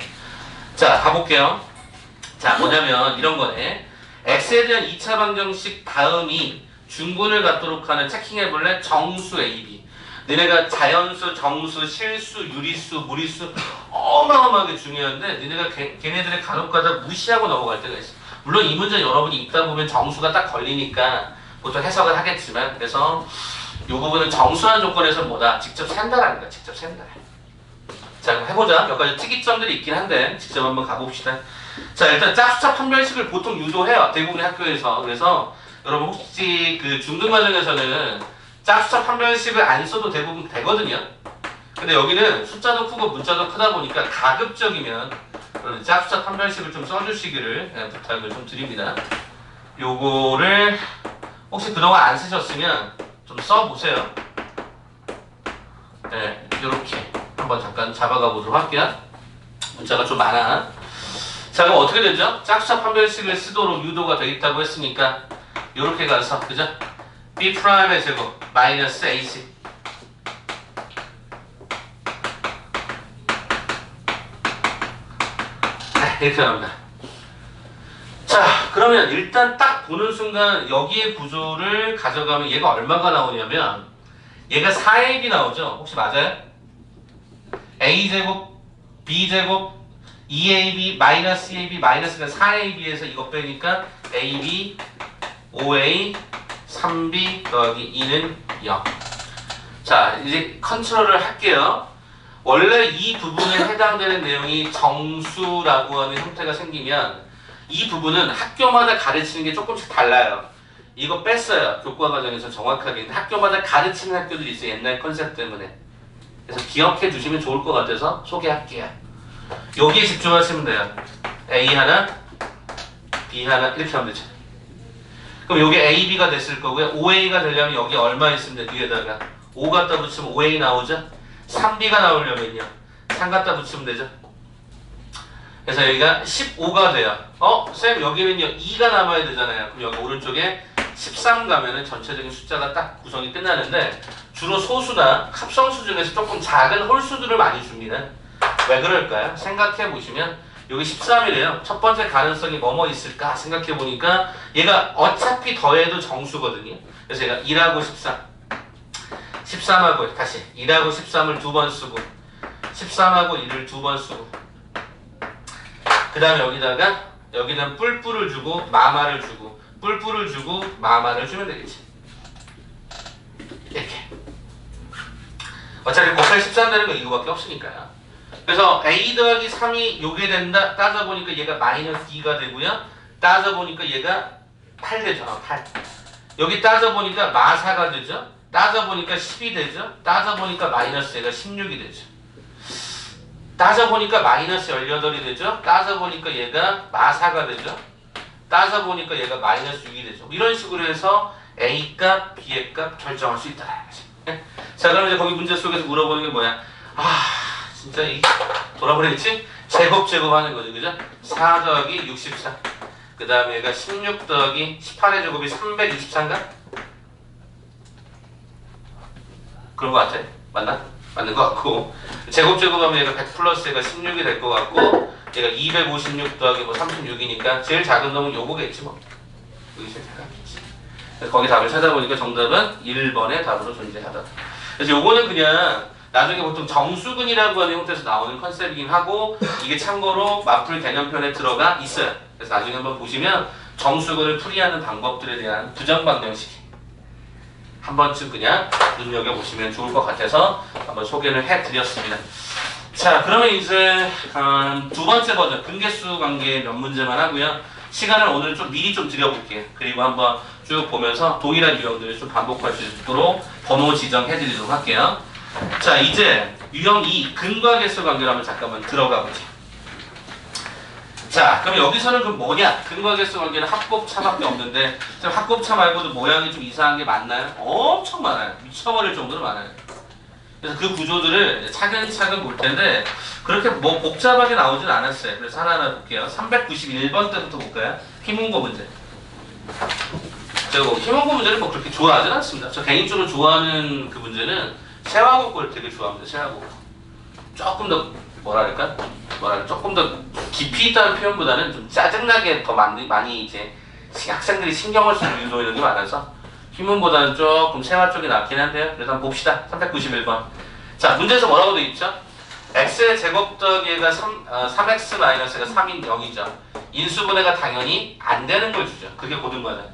자, 가볼게요. 자, 뭐냐면 이런 거네. x에 대한 2차 방정식 다음이 중근을 갖도록 하는 체킹해볼래? 정수 AB. 너네가 자연수, 정수, 실수, 유리수, 무리수 어마어마하게 중요한데 너네가 걔네들의 간혹가다 무시하고 넘어갈 때가 있어. 물론 이 문제 여러분이 읽다 보면 정수가 딱 걸리니까 보통 해석을 하겠지만 그래서 이 부분은 정수한 조건에서 뭐다? 직접 센다라는 거야. 직접 센다. 자, 그럼 해보자. 몇 가지 특이점들이 있긴 한데 직접 한번 가봅시다. 자, 일단 짝수차 판별식을 보통 유도해요. 대부분의 학교에서. 그래서 여러분 혹시 그 중등 과정에서는 짝수차 판별식을 안 써도 대부분 되거든요. 근데 여기는 숫자도 크고 문자도 크다 보니까 가급적이면 짝수차 판별식을 좀 써주시기를 부탁을 좀 드립니다. 요거를 혹시 그동안 안 쓰셨으면 좀 써보세요. 네, 이렇게 한번 잠깐 잡아가 보도록 할게요. 문자가 좀 많아. 자, 그럼 어떻게 되죠? 짝수차 판별식을 쓰도록 유도가 되어 있다고 했으니까 이렇게 가서 그죠? B'의 제곱 마이너스 AC 네, 이렇게 나옵니다. 자, 그러면 일단 딱 보는 순간 여기의 구조를 가져가면 얘가 얼마가 나오냐면 얘가 4AB 나오죠? 혹시 맞아요? A제곱 B제곱 2AB 마이너스 2AB 마이너스가 4AB에서 이거 빼니까 AB 5A 3B 더하기 2는 0. 자, 이제 컨트롤을 할게요. 원래 이 부분에 해당되는 내용이 정수라고 하는 형태가 생기면 이 부분은 학교마다 가르치는 게 조금씩 달라요. 이거 뺐어요. 교과 과정에서 정확하게. 근데 학교마다 가르치는 학교들이 있어요. 옛날 컨셉 때문에. 그래서 기억해 두시면 좋을 것 같아서 소개할게요. 여기에 집중하시면 돼요. A 하나, B 하나 이렇게 하면 되죠. 그럼 여기 A, B가 됐을 거고요. 5A가 되려면 여기 얼마 있으면 돼? 뒤에다가 5 갖다 붙이면 5A 나오죠? 3B가 나오려면요 3 갖다 붙이면 되죠. 그래서 여기가 15가 돼요. 쌤 여기는요 2가 남아야 되잖아요. 그럼 여기 오른쪽에 13 가면은 전체적인 숫자가 딱 구성이 끝나는데 주로 소수나 합성수 중에서 조금 작은 홀수들을 많이 줍니다. 왜 그럴까요? 생각해 보시면 여기 13이래요. 첫 번째 가능성이 뭐뭐 있을까 생각해 보니까 얘가 어차피 더해도 정수거든요. 그래서 얘가 1하고 13 13하고 다시 1하고 13을 두 번 쓰고 13하고 1을 두 번 쓰고 그 다음에 여기다가 여기는 뿔뿔을 주고 마마를 주고 뿔뿔을 주고 마마를 주면 되겠지. 이렇게 어차피 곱하기 13 되는 건 이거밖에 없으니까요. 그래서 A 더하기 3이 요게 된다. 따져보니까 얘가 마이너스 2가 되고요. 따져보니까 얘가 8 되죠. 8. 여기 따져보니까 마사가 되죠. 따져보니까 10이 되죠. 따져보니까 마이너스 얘가 16이 되죠. 따져보니까 마이너스 18이 되죠. 따져보니까 얘가 마사가 되죠. 따져보니까 얘가 마이너스 6이 되죠. 이런 식으로 해서 A값, B의 값 결정할 수 있다는 거죠. 자, 그럼 이제 거기 문제 속에서 물어보는 게 뭐야? 진짜 이 돌아버리겠지? 제곱하는 거죠. 그죠? 4 더하기 64. 그 다음에 얘가 16 더하기 18의 제곱이 324인가? 그런 거 같아. 맞나? 맞는 거 같고. 제곱하면 얘가 100 플러스 얘가 16이 될 거 같고, 얘가 256 더하기 뭐 36이니까 제일 작은 놈은 요거겠지 뭐. 여기 제일 작았겠지. 그래서 거기 답을 찾아보니까 정답은 1번의 답으로 존재하다. 그래서 요거는 그냥 나중에 보통 정수근이라고 하는 형태에서 나오는 컨셉이긴 하고 이게 참고로 마풀 개념편에 들어가 있어요. 그래서 나중에 한번 보시면 정수근을 풀이하는 방법들에 대한 부정 방정식 한 번쯤 그냥 눈여겨보시면 좋을 것 같아서 한번 소개를 해드렸습니다. 자, 그러면 이제 두 번째 버전 근계수 관계 몇 문제만 하고요. 시간을 오늘 좀 미리 좀 드려볼게요. 그리고 한번 쭉 보면서 동일한 유형들을 좀 반복할 수 있도록 번호 지정해드리도록 할게요. 자, 이제 유형 2 근과계수 관계를 한번 잠깐만 들어가 보죠. 자, 그럼 여기서는 그럼 뭐냐? 근과계수 관계는 합곱차밖에 없는데 지금 합곱차 말고도 모양이 좀 이상한 게 많나요? 엄청 많아요. 미쳐버릴 정도로 많아요. 그래서 그 구조들을 차근차근 볼 텐데 그렇게 뭐 복잡하게 나오진 않았어요. 그래서 하나하나 볼게요. 391번 때부터 볼까요? 희문고 문제. 제가 뭐 희문고 문제를 뭐 그렇게 좋아하진 않습니다. 저 개인적으로 좋아하는 그 문제는 세화국고를 되게 좋아합니다. 세화국고. 조금 더 뭐랄까 조금 더 깊이 있다는 표현보다는 좀 짜증나게 더 많이 이제 학생들이 신경을 쓰는 유도 이런 게 많아서 희문보다는 조금 세화 쪽이 낫긴 한데요. 그래서 한번 봅시다. 391번. 자, 문제에서 뭐라고 되어 있죠? x의 제곱 더하기가 3x 마이너스가 3인 0이죠. 인수분해가 당연히 안 되는 걸 주죠. 그게 고등과정.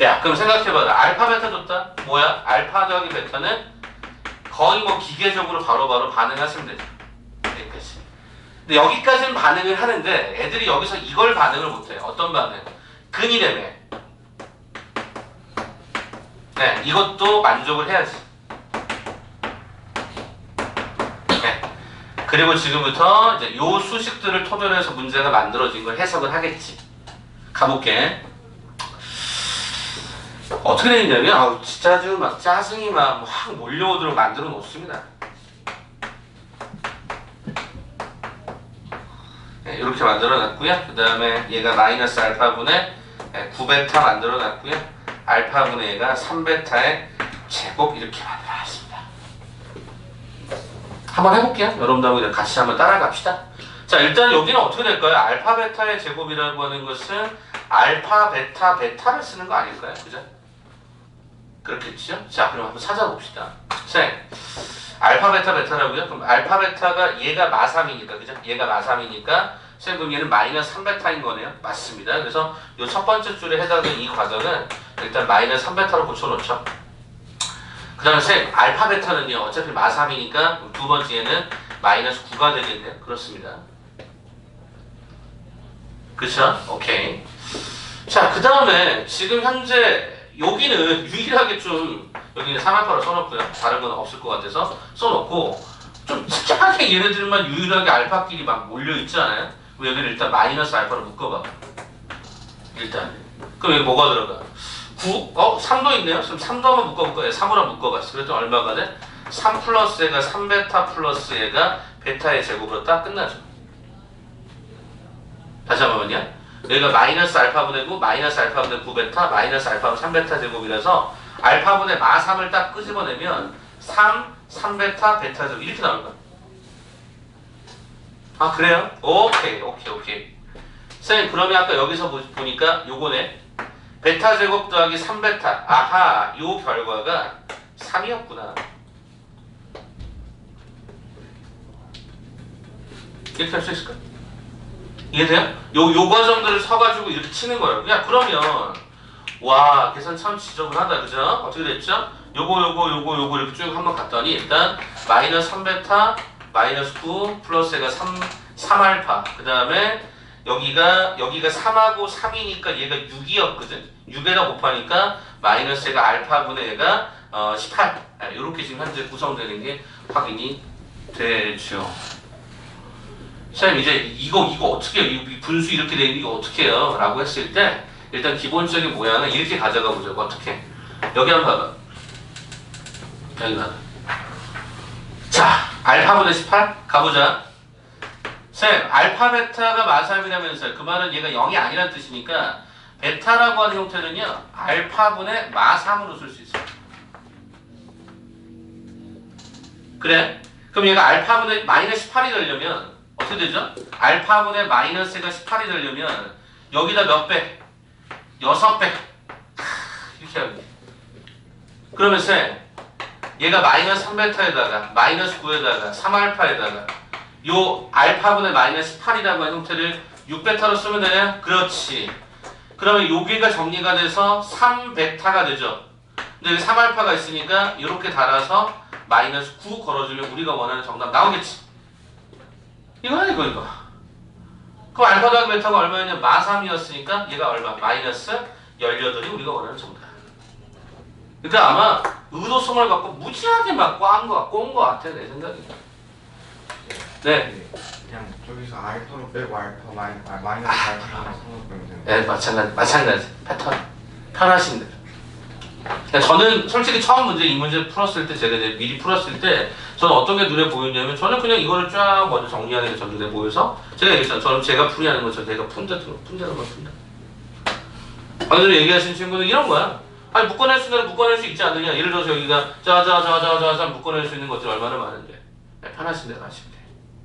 야, 그럼 생각해봐라. 알파 베타 줬다? 뭐야? 알파 더하기 베타는 거의 뭐 기계적으로 바로바로 반응하시면 되죠. 여기까지. 근데 여기까지는 반응을 하는데 애들이 여기서 이걸 반응을 못해요. 어떤 반응? 근이래매. 네, 이것도 만족을 해야지. 네. 그리고 지금부터 이제 요 수식들을 토대로 해서 문제가 만들어진 걸 해석을 하겠지. 가볼게. 어떻게 되냐면, 아우, 진짜 지금 막 짜증이 막 확 몰려오도록 만들어 놓습니다. 네, 이렇게 만들어 놨고요. 그 다음에 얘가 마이너스 알파분의 9베타 만들어 놨고요. 알파분의 얘가 3베타의 제곱 이렇게 만들어 놨습니다. 한번 해볼게요. 여러분들하고 같이 한번 따라갑시다. 자, 일단 여기는 어떻게 될까요? 알파 베타의 제곱이라고 하는 것은 알파 베타 베타를 쓰는 거 아닐까요? 그죠? 그렇겠죠? 자, 그럼 한번 찾아봅시다. 자, 알파 베타 베타라고요? 그럼 알파 베타가 얘가 마3이니까, 그죠? 얘가 마3이니까 쌤 그럼 얘는 마이너스 3베타인 거네요? 맞습니다. 그래서 이 첫 번째 줄에 해당하는 이 과정은 일단 마이너스 3베타로 고쳐놓죠. 그 다음에 쌤 알파 베타는요 어차피 마3이니까 두 번째는 마이너스 9가 되겠네요. 그렇습니다. 그쵸? 오케이. 자, 그 다음에 지금 현재 여기는 유일하게 좀 여기는 3알파로 써놓고요. 다른 건 없을 것 같아서 써놓고 좀 특이하게 얘네들만 유일하게 알파끼리 막 몰려있지 않아요? 그럼 여기는 일단 마이너스 알파로 묶어봐. 일단. 그럼 여기 뭐가 들어가? 9? 3도 있네요? 그럼 3도 한번 묶어볼까요? 3으로 묶어봤어. 그랬더니 얼마가 돼? 3 플러스 얘가 3베타 플러스 얘가 베타의 제곱으로 딱 끝나죠. 다시 한 번만요. 여기가 마이너스 알파분의 9, 마이너스 알파분의 9베타, 마이너스 알파분 3베타 제곱이라서 알파분의 마3을 딱 끄집어내면 3, 3베타, 베타 제곱 이렇게 나올 거야. 아, 그래요? 오케이. 선생님, 그러면 아까 여기서 보니까 요거네. 베타 제곱 더하기 3베타. 아하, 요 결과가 3이었구나. 이렇게 할 수 있을까? 이해돼요? 요 과정들을 서가지고 이렇게 치는 거예요. 야, 그러면, 와, 계산 참 지저분하다, 그죠? 어떻게 됐죠? 요거 이렇게 쭉 한번 갔더니, 일단, 마이너스 3베타, 마이너스 9, 플러스 얘가 3알파. 그 다음에, 여기가 3하고 3이니까 얘가 6이었거든? 6에다 곱하니까, 마이너스 얘가 알파분의 얘가 18. 이렇게 지금 현재 구성되는 게 확인이 되죠. 선생님 이제 이거 어떻게 해요? 이 분수 이렇게 되는 게 어떻게 해요? 라고 했을 때 일단 기본적인 모양은 이렇게 가져가 보자고. 어떻게? 여기 한번 봐봐. 여기 봐봐. 자, 알파분의 18 가보자. 쌤, 알파 베타가 마3이라면서요. 그 말은 얘가 0이 아니란 뜻이니까 베타라고 하는 형태는요 알파분의 마3으로 쓸 수 있어요. 그래? 그럼 얘가 알파분의 마이너스 18이 되려면 어떻게 되죠? 알파분의 마이너스가 18이 되려면 여기다 몇 배? 6배. 이렇게 하면 돼. 그러면 쌤, 얘가 마이너스 3베타에다가 마이너스 9에다가 3알파에다가 요 알파분의 마이너스 8이라고 하는 형태를 6베타로 쓰면 되냐? 그렇지. 그러면 여기가 정리가 돼서 3베타가 되죠. 근데 여기 3알파가 있으니까 이렇게 달아서 마이너스 9 걸어주면 우리가 원하는 정답 나오겠지. 이거야 이거. 그럼 알파 더하기 베타가 얼마였냐? 마3이었으니까 얘가 얼마? 마이너스 18이 우리가 원하는 정답. 그러니까 아마 의도성을 갖고 무지하게 막 꼬은 거 같아 내 생각에. 네. 그냥 저기서 알파로 빼고 알파 마이너스 알파로 성분 빼면 네, 마찬가지. 패턴. 편하신 대로. 그러니까 저는 솔직히 처음 이 문제 풀었을 때 제가 이제 미리 풀었을 때 저는 어떤 게 눈에 보였냐면 저는 그냥 이거를 쫙 먼저 정리하는 게 전 눈에 보여서 제가 얘기했잖아요. 저는 제가 풀이하는 거 내가 푼다. 방금 얘기하신 친구는 이런 거야. 아니 묶어낼 수 있는 묶어낼 수 있지 않느냐. 예를 들어서 여기가 자 묶어낼 수 있는 것들이 얼마나 많은데 편하신 대로 하시면 돼요.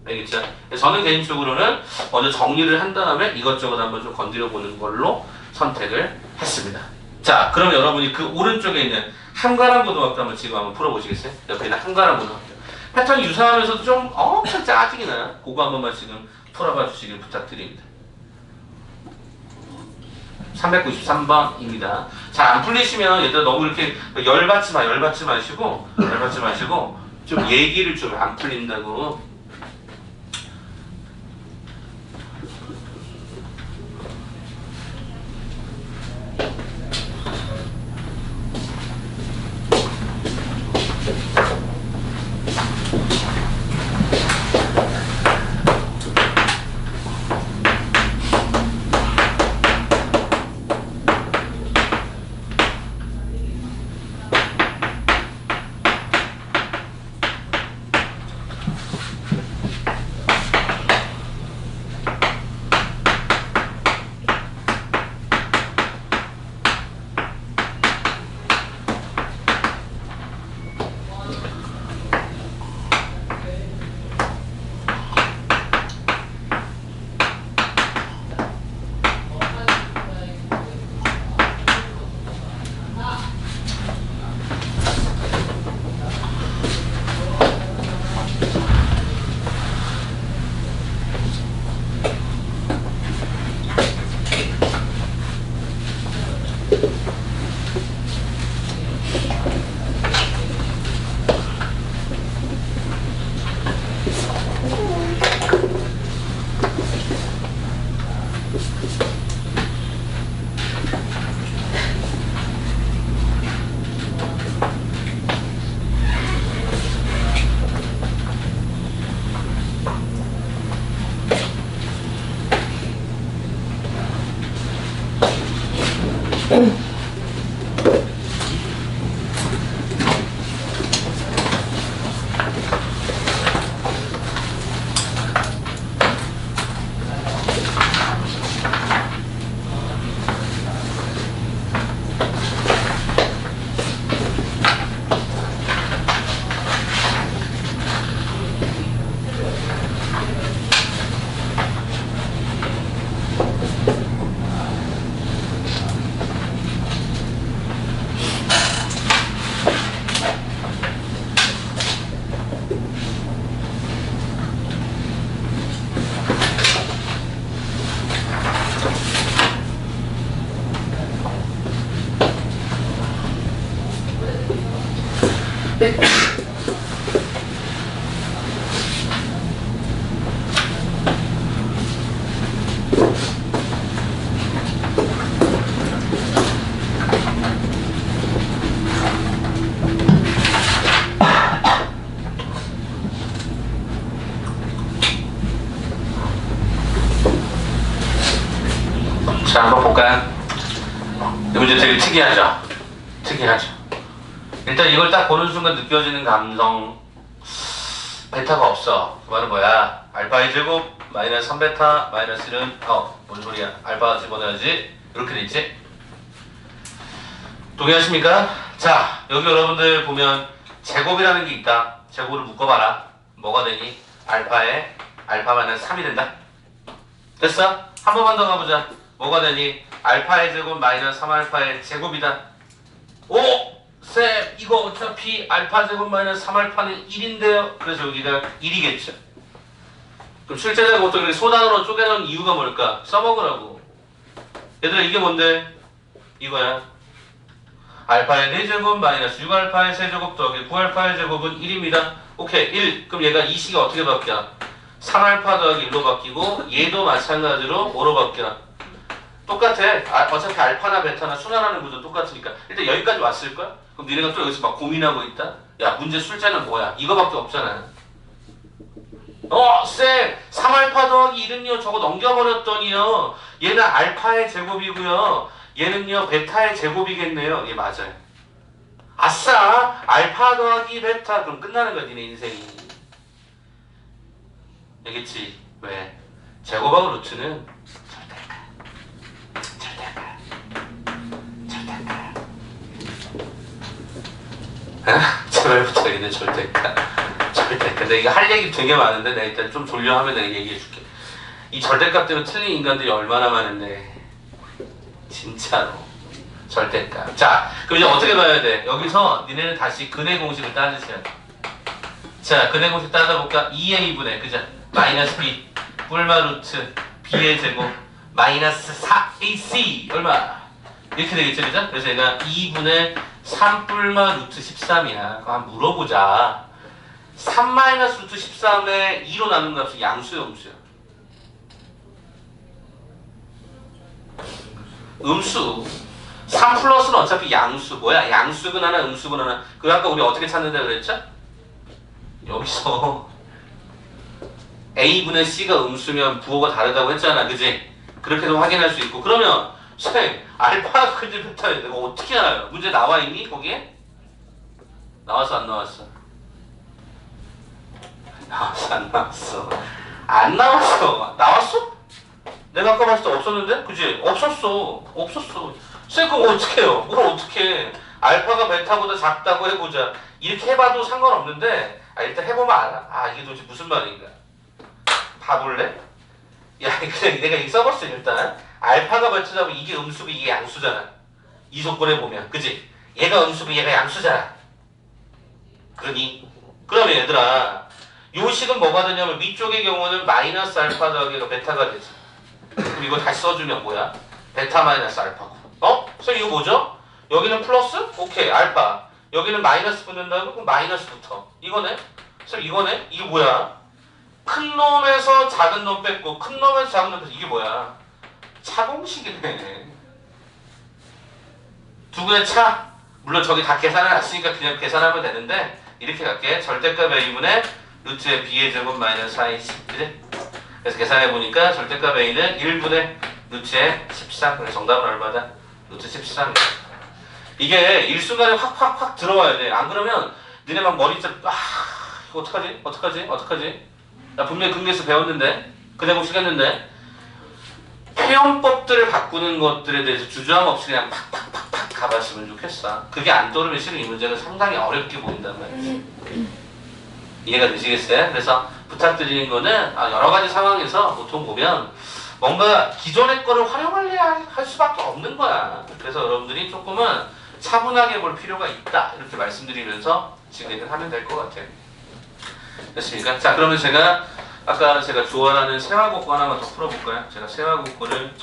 알겠죠? 저는 개인적으로는 먼저 정리를 한 다음에 이것저것 한번 좀 건드려 보는 걸로 선택을 했습니다. 자, 그럼 여러분이 그 오른쪽에 있는 한가람 고등학교 한번 지금 한번 풀어보시겠어요? 옆에 있는 한가람 고등학교. 패턴이 유사하면서도 좀 엄청 짜증이 나요. 그거 한 번만 지금 풀어봐 주시길 부탁드립니다. 393번입니다. 잘 안 풀리시면 얘들 너무 이렇게 열받지 마시고 좀 얘기를 좀 안 풀린다고. 자, 한번 볼까요? 이 문제 되게 특이하죠? 특이하죠? 일단 이걸 딱 보는 순간 느껴지는 감성, 베타가 없어. 그 말은 뭐야? 알파의 제곱 마이너스 3베타 마이너스 1은 뭔 소리야? 알파 집어넣어야지. 이렇게 돼 있지? 동의하십니까? 자, 여기 여러분들 보면 제곱이라는 게 있다. 제곱을 묶어봐라. 뭐가 되니? 알파에 알파 마이너스 3이 된다. 됐어? 한 번만 더 가보자. 뭐가 되니? 알파의 제곱 마이너스 3알파의 제곱이다. 오! 쌤, 이거 어차피 알파 제곱 마이너스 3알파는 1인데요. 그래서 여기가 1이겠죠. 그럼 실제적으로 어떻게 소단으로 쪼개놓은 이유가 뭘까? 써먹으라고. 얘들아, 이게 뭔데? 이거야. 알파의 4제곱 마이너스 6알파의 세제곱 더하기 9알파의 제곱은 1입니다. 오케이, 1. 그럼 얘가 이 식이 어떻게 바뀌어? 3알파 더하기 1로 바뀌고 얘도 마찬가지로 5로 바뀌어. 똑같아. 어차피 알파나 베타나 순환하는 구도 똑같으니까. 일단 여기까지 왔을걸? 그럼 니네가 또 여기서 막 고민하고 있다? 야, 문제 술제는 뭐야? 이거밖에 없잖아. 쌤! 3알파 더하기 1은요, 저거 넘겨버렸더니요. 얘는 알파의 제곱이고요. 얘는요, 베타의 제곱이겠네요. 예, 맞아요. 아싸! 알파 더하기 베타. 그럼 끝나는 거야, 니네 인생이. 알겠지? 왜? 제곱하고 루트는 절대가. 제발 부탁이네, 절대가. 근데 이거 할 얘기 되게 많은데 내가 일단 좀 졸려하면 내가 얘기해줄게. 이 절대값 때문에 틀린 인간들이 얼마나 많은데. 진짜로. 절대값. 자, 그럼 이제 어떻게 봐야 돼? 여기서 니네는 다시 근의 공식을 따지세요. 자, 근의 공식 따져볼까? 2a분의, 그죠? 마이너스 b, 뿔마 루트, b의 제곱, 마이너스 4ac, 얼마? 이렇게 되겠죠, 그죠? 그래서 얘가 2분의 3 뿔마 루트 13이야. 그거 한번 물어보자. 3 마이너스 루트 13에 2로 나눈 값이 양수야, 음수야? 음수. 3 플러스는 어차피 양수. 뭐야? 양수근 하나, 음수근 하나. 그 아까 우리 어떻게 찾는다 그랬죠? 여기서 A분의 C가 음수면 부호가 다르다고 했잖아. 그지? 그렇게도 확인할 수 있고. 그러면 쌤, 알파가 큰지 베타야. 내가 어떻게 알아요? 문제 나와 있니? 거기에? 나왔어, 안 나왔어? 나왔어, 안 나왔어? 안 나왔어. 나왔어? 내가 아까 봤을 때 없었는데? 그지? 없었어. 쌤, 그거 어떻게 해요? 그걸 어떻게 해? 알파가 베타보다 작다고 해보자. 이렇게 해봐도 상관없는데, 일단 해보면 알아. 이게 도대체 무슨 말인가? 봐볼래? 야, 그냥 내가 이 써봤어, 일단. 알파가 베타자면 이게 음수고 이게 양수잖아. 이 조건에 보면. 그지? 얘가 음수고 얘가 양수잖아. 그러니? 그러면 얘들아, 요 식은 뭐가 되냐면 위쪽의 경우는 마이너스 알파 더하기가 베타가 되지. 그럼 이거 다시 써주면 뭐야? 베타 마이너스 알파고. 쌤 이거 뭐죠? 여기는 플러스? 오케이, 알파. 여기는 마이너스 붙는다고? 그럼 마이너스 붙어. 이거네? 쌤 이거네? 이게 뭐야? 큰 놈에서 작은 놈 뺐고 큰 놈에서 작은 놈 뺐고 이게 뭐야? 차공식이네. 두구의 차? 물론 저기 다 계산을 했으니까 그냥 계산하면 되는데 이렇게 갈게. 절대값 a분의 루트의 b의 제곱 마이너스 4ac. 그지? 그래서 계산해보니까 절대값 a는 1분의 루트의 13. 그래서 정답은 얼마다? 루트 13. 이게 일순간에 확 들어와야 돼. 안 그러면 니네 막 머리 짜 이거 어떡하지? 나 분명히 근계수 배웠는데 그대공식 했는데 표현법들을 바꾸는 것들에 대해서 주저함 없이 그냥 팍 가봤으면 좋겠어. 그게 안 떠오르면 실은 이 문제는 상당히 어렵게 보인단 말이지. 이해가 되시겠어요? 그래서 부탁드리는 거는 여러 가지 상황에서 보통 보면 뭔가 기존의 거를 활용하려야 할 수밖에 없는 거야. 그래서 여러분들이 조금은 차분하게 볼 필요가 있다. 이렇게 말씀드리면서 진행을 하면 될 것 같아요. 됐습니까? 자, 그러면 아까 제가 조화라는 세화곡고 하나만 더 풀어볼까요? 제가 세화곡고를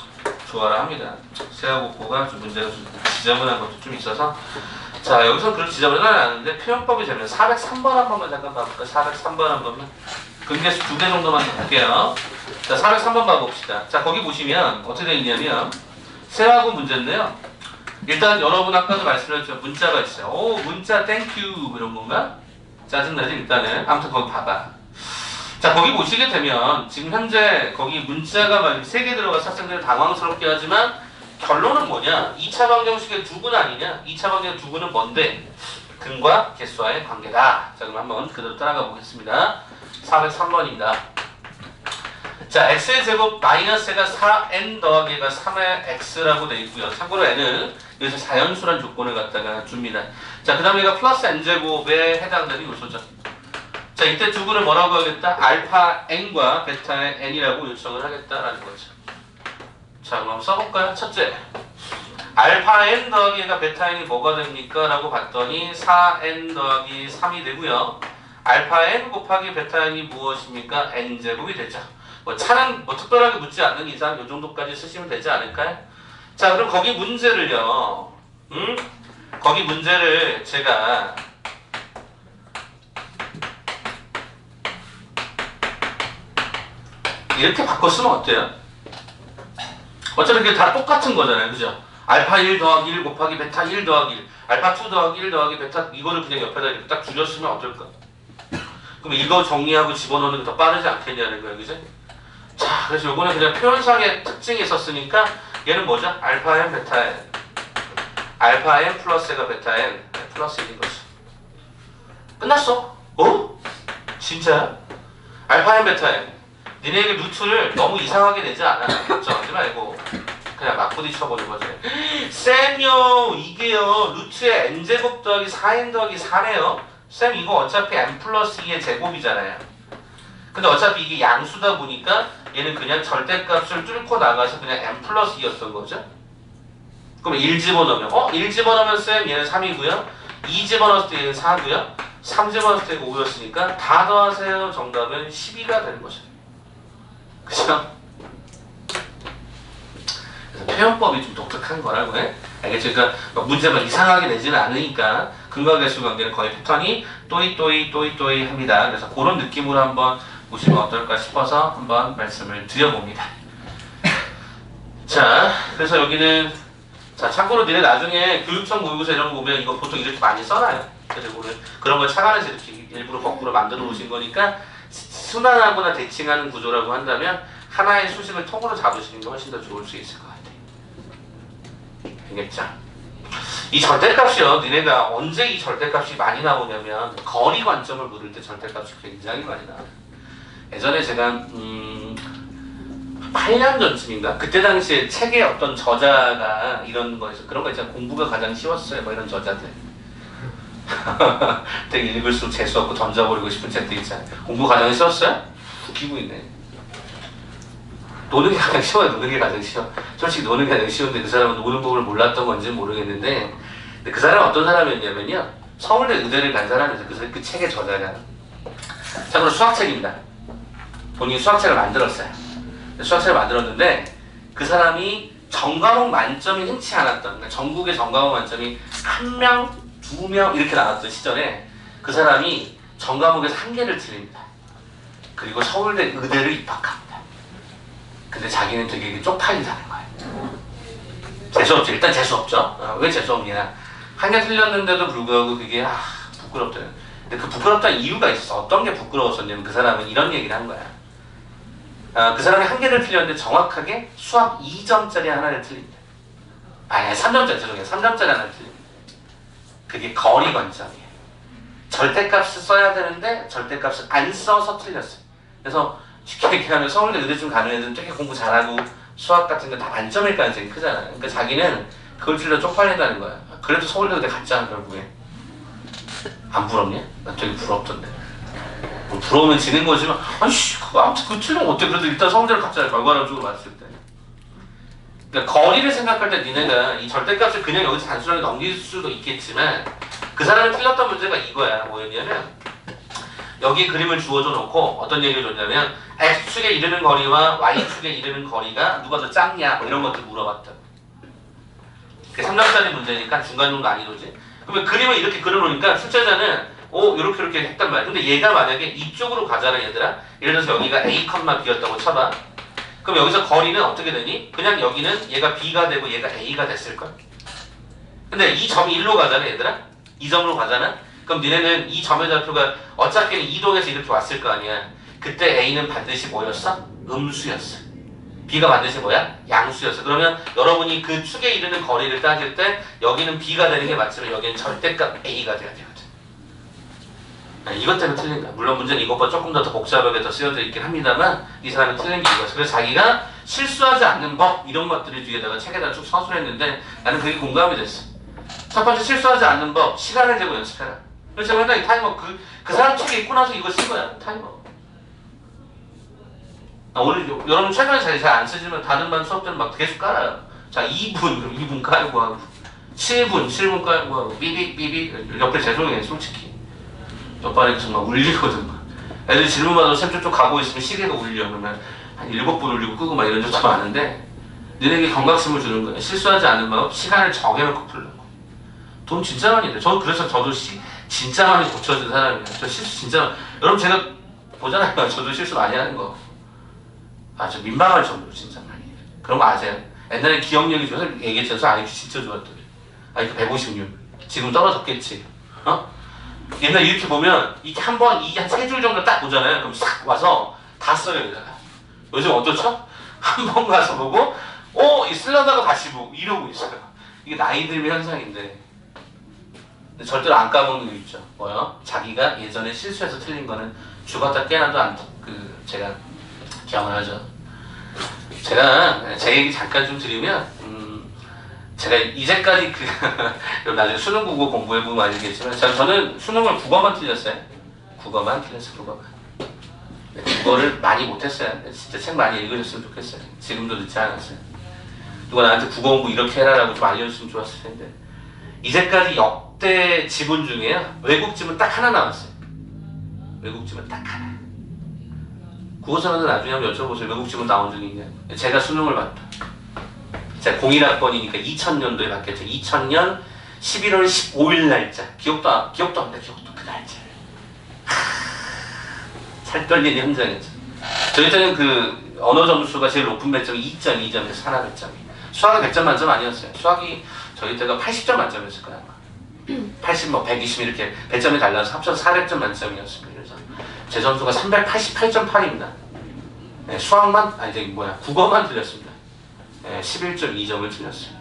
조화를 합니다. 세화곡고가 좀 문제가 좀 지저분한 것도 좀 있어서 자, 여기서 그런 지저분은 않는데 표현법이 되면 403번 한 번만 잠깐 봐볼까요? 403번 한 번만. 근계수 2개 정도만 볼게요. 자, 403번 봐봅시다. 자, 거기 보시면 어떻게 되어 있냐면 세화곡 문제인데요. 일단 여러분 아까도 말씀드렸죠. 문자가 있어요. 문자 땡큐 이런 건가? 짜증나지 일단은. 아무튼 거기 봐봐. 자, 거기 보시게 되면 지금 현재 거기 문자가 막 3개 들어가서 학생들을 당황스럽게 하지만 결론은 뭐냐? 2차 방정식의 두근 아니냐? 2차 방정식의 두근은 뭔데? 근과 개수와의 관계다. 자, 그럼 한번 그대로 따라가 보겠습니다. 403번입니다. 자, x의 제곱 마이너스 가 4n 더하기 가 3의 x라고 돼 있고요. 참고로 n은 여기서 자연수란 조건을 갖다가 줍니다. 자, 그 다음에 얘가 플러스 n제곱에 해당되는 요소죠. 자, 이때 두근을 뭐라고 하겠다? 알파 n과 베타의 n이라고 요청을 하겠다라는 거죠. 자, 그럼 써볼까요? 첫째, 알파 n 더하기 가 베타 n이 뭐가 됩니까? 라고 봤더니 4n 더하기 3이 되고요. 알파 n 곱하기 베타 n이 무엇입니까? n제곱이 되죠. 뭐 차는 뭐 특별하게 묻지 않는 이상 이 정도까지 쓰시면 되지 않을까요? 자, 그럼 거기 문제를요. 거기 문제를 제가 이렇게 바꿔 쓰면 어때요? 어차피 이게 다 똑같은 거잖아요. 그죠? 알파 1 더하기 1 곱하기 베타 1 더하기 1, 알파 2 더하기 1 더하기 베타, 이거를 그냥 옆에다 이렇게 딱 줄였으면 어떨까? 그럼 이거 정리하고 집어넣는 게 더 빠르지 않겠냐는 거예요. 그죠? 자, 그래서 요거는 그냥 표현상의 특징이 있었으니까 얘는 뭐죠? 알파 n 베타 n, 알파 n 플러스가 베타 n 플러스 1인 거죠. 끝났어. 어? 진짜야? 알파 n 베타 n, 니네에게 루트를 너무 이상하게 내지 않아. 걱정하지 말고 그냥 막 부딪혀보는 거지. 쌤요, 이게요 루트의 n제곱 더하기 4n 더하기 4네요. 쌤, 이거 어차피 n 플러스 2의 제곱이잖아요. 근데 어차피 이게 양수다 보니까 얘는 그냥 절대값을 뚫고 나가서 그냥 n 플러스 2였던 거죠. 그럼 1 집어넣으면 1 집어넣으면 쌤 얘는 3이고요 2 집어넣었을 때 얘는 4고요 3 집어넣었을 때 5였으니까 다 더하세요. 정답은 12가 되는 거죠. 그죠? 그래서 표현법이 좀 독특한 거라고 해. 알겠죠? 그러니까 문제만 이상하게 내지는 않으니까 근과 개수 관계는 거의 패턴이 또이 합니다. 그래서 그런 느낌으로 한번 보시면 어떨까 싶어서 한번 말씀을 드려봅니다. 자, 그래서 여기는 자, 참고로 니네 나중에 교육청 모의고사 이런 거 보면 이거 보통 이렇게 많이 써놔요. 그래서 그런 걸 착안해서 이렇게 일부러 거꾸로 만들어 놓으신 거니까 순환하거나 대칭하는 구조라고 한다면 하나의 수식을 통으로 잡으시는 게 훨씬 더 좋을 수 있을 것 같아요. 알겠죠? 이 절대값이요, 니네가 언제 이 절대값이 많이 나오냐면 거리 관점을 물을 때 절대값이 굉장히 많이 나와요. 예전에 제가 8년 전쯤인가? 그때 당시에 책의 어떤 저자가 이런 거에서 그런 거 있잖아요. 공부가 가장 쉬웠어요. 뭐 이런 저자들. 되게 읽을수록 재수없고 던져버리고 싶은 책들 있잖아요. 공부가 가장 쉬웠어요? 웃기고 있네. 노는 게 가장 쉬워요. 노는 게 가장 쉬워. 솔직히 노는 게 가장 쉬운데 그 사람은 노는 법을 몰랐던 건지는 모르겠는데, 근데 그 사람은 어떤 사람이었냐면요, 서울대 의대를 간 사람이었어요. 그 책의 저자가. 참고로 수학책입니다. 본인이 수학책을 만들었어요. 수학책을 만들었는데 그 사람이 전과목 만점이 흔치 않았던, 그러니까 전국의 전과목 만점이 1명, 2명 이렇게 나왔던 시절에 그 사람이 전과목에서 1개를 틀립니다. 그리고 서울대 의대를 입학합니다. 근데 자기는 되게 쪽팔리다는 거예요. 재수없죠. 일단 재수없죠. 왜 재수없냐. 1개 틀렸는데도 불구하고 그게 부끄럽대요. 근데 그 부끄럽다는 이유가 있었어. 어떤 게 부끄러웠었냐면 그 사람은 이런 얘기를 한 거야. 그 사람이 1개를 틀렸는데 정확하게 수학 2점짜리 하나를 틀립니다. 3점짜리, 죄송해요. 3점짜리 하나를 틀립니다. 그게 거리 관점이에요. 절대값을 써야 되는데 절대값을 안 써서 틀렸어요. 그래서 쉽게 얘기하면 서울대 의대쯤 가는 애들은 되게 공부 잘하고 수학 같은 거 다 만점일 가능성이 크잖아요. 그러니까 자기는 그걸 틀려 쪽팔린다는 거야. 그래도 서울대 의대 갔잖아 결국에. 안 부럽냐? 나 되게 부럽던데. 뭐 부러우면 지는 거지만 아이씨 아무튼 그 틀리면 어때? 그래도 일단 서울대를 갔잖아요. 결과론적으로 봤을 때. 그러니까 거리를 생각할 때 니네가 이 절대값을 그냥 여기서 단순하게 넘길 수도 있겠지만 그 사람이 틀렸던 문제가 이거야. 뭐였냐면 여기 그림을 주어줘 놓고 어떤 얘기를 줬냐면 X축에 이르는 거리와 Y축에 이르는 거리가 누가 더 작냐 뭐 이런 것들 물어봤다. 그게 3점짜리 문제니까 중간 정도 난이도지. 그러면 그림을 이렇게 그려놓으니까 출제자는 이렇게 했단 말이야. 근데 얘가 만약에 이쪽으로 가잖아 얘들아. 예를 들어서 여기가 A, B였다고 쳐봐. 그럼 여기서 거리는 어떻게 되니? 그냥 여기는 얘가 B가 되고 얘가 A가 됐을걸? 근데 이 점이 1로 가잖아 얘들아. 이 점으로 가잖아. 그럼 니네는 이 점의 좌표가 어차피 이동해서 이렇게 왔을 거 아니야. 그때 A는 반드시 뭐였어? 음수였어. B가 반드시 뭐야? 양수였어. 그러면 여러분이 그 축에 이르는 거리를 따질 때 여기는 B가 되는 게 맞지만 여기는 절대값 A가 돼야 되거든. 이것 때문에 틀린 거야. 물론 문제는 이것보다 조금 더 복잡하게 더 쓰여져 있긴 합니다만 이 사람이 틀린 게 이거였어. 그래서 자기가 실수하지 않는 법 이런 것들을 뒤에다가 책에다 쭉 서술했는데 나는 그게 공감이 됐어. 첫 번째 실수하지 않는 법, 시간을 재고 연습해라. 그래서 제가 맨날 이 타이머 그 사람 책에 읽고 나서 이거 쓴 거야. 타이머. 오늘 여러분 최근에 잘 안 쓰지만 다른 반 수업 때는 막 계속 깔아요. 자 2분 그럼 2분 깔고 하고 7분 깔고 하고 삐빅 옆에 죄송해요 솔직히 옆반에 정말 울리거든 막. 애들 질문마다 쌤 쪽쪽 가고 있으면 시계가 울려. 그러면 한 7번 울리고 끄고 막 이런 적도 많은데 너네에게 경각심을 주는 거예요. 실수하지 않는 법 시간을 정해놓고 풀려고. 돈 진짜 많이 돼. 그래서 저도 진짜 많이 고쳐진 사람이에요. 저 실수 진짜 여러분 제가 보잖아요. 저도 실수 많이 하는 거. 저 민망할 정도로 진짜 많이 해요. 그런 거 아세요? 옛날에 기억력이 좋아서 얘기했잖아요. 저 IQ 진짜 좋았더니 IQ 156 지금 떨어졌겠지. 옛날 이렇게 보면 이게 한 번 이게 한 3줄 정도 딱 보잖아요. 그럼 싹 와서 다 써야 되잖아. 요즘 어떻죠? 한 번 가서 보고 쓰려다가 다시 보고 이러고 있어요. 이게 나이 들면 현상인데 근데 절대로 안 까먹는 게 있죠. 뭐요? 자기가 예전에 실수해서 틀린 거는 죽었다 깨어나도 제가 기억을 하죠. 제가 제 얘기 잠깐 좀 드리면 제가 이제까지 나중에 수능 국어 공부해보면 알겠지만 저는 수능을 국어만 틀렸어요. 국어만. 국어를 많이 못했어요. 진짜 책 많이 읽으셨으면 좋겠어요. 지금도 늦지 않았어요. 누가 나한테 국어 공부 이렇게 해라라고 좀 알려줬으면 좋았을 텐데 이제까지 역대 지문 중에요. 외국 지문 딱 하나 나왔어요. 외국 지문 딱 하나. 국어사는 나중에 한번 여쭤보세요. 외국 지문 나온 적이 있냐. 제가 수능을 봤다. 제가 01학번이니까 2000년도에 봤겠죠. 2000년 11월 15일 날짜. 기억도 안 나. 기억도 그 날짜. 살 떨리는 현장이죠. 저희 때는 그 언어 점수가 제일 높은 배점이 2.2점에서 하나 배점이. 수학이 100점 만점 아니었어요. 수학이 저희 때가 80점 만점이었을 거야 아마. 80, 120 이렇게 배점이 달라서 합쳐서 400점 만점이었습니다. 그래서 제 점수가 388.8입니다. 네, 국어만 틀렸습니다. 네, 11.2점을 틀렸어요.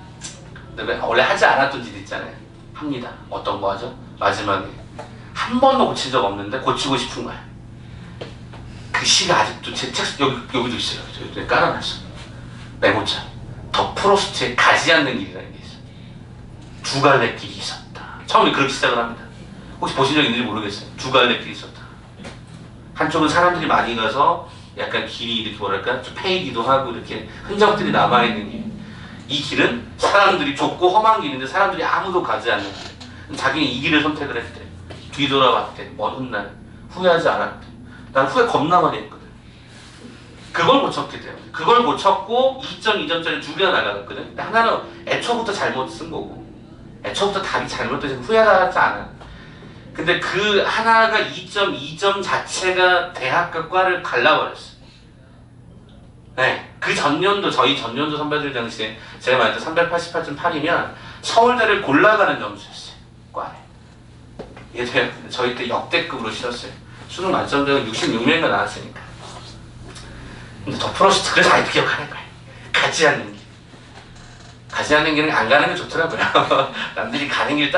근데 원래 하지 않았던 일 있잖아요. 합니다. 어떤 거 하죠? 마지막에 한 번도 고친 적 없는데 고치고 싶은 거야. 그 시가 아직도 제 책 여기도 있어요. 여기 깔아놨어. 메모장. 더 프로스트의 가지 않는 길이라는 게 있어요. 두 갈래 길이 있었다. 처음에 그렇게 시작을 합니다. 혹시 보신 적 있는지 모르겠어요. 두 갈래 길이 있었다. 한쪽은 사람들이 많이 가서 약간 길이 이렇게 뭐랄까 좀 패이기도 하고 이렇게 흔적들이 남아있는 길. 이 길은 사람들이 좁고 험한 길인데 사람들이 아무도 가지 않는 길. 자기는 이 길을 선택을 했대. 뒤돌아봤대. 먼 훗날 후회하지 않았대. 난 후회 겁나 많이 했거든. 그걸 고쳤기 때문에. 그걸 고쳤고 2.2점짜리 두 개가 날라갔거든. 근데 하나는 애초부터 잘못 쓴 거고 애초부터 답이 잘못돼서 후회하지 않아. 근데 그 하나가 2.2점 자체가 대학과 과를 갈라버렸어. 네, 그 전년도 저희 전년도 선배들 당시에 제가 말했던 388.8이면 서울대를 골라가는 점수였어요. 과에. 이게 저희 때 역대급으로 치렀어요. 수능 만점대가 66명이 나왔으니까. 근데 더 프로스트 그래서 아직도 기억하는 거야. 가지 않는 길. 가지 않는 길은 안 가는 게 좋더라고요. 남들이 가는 길 따라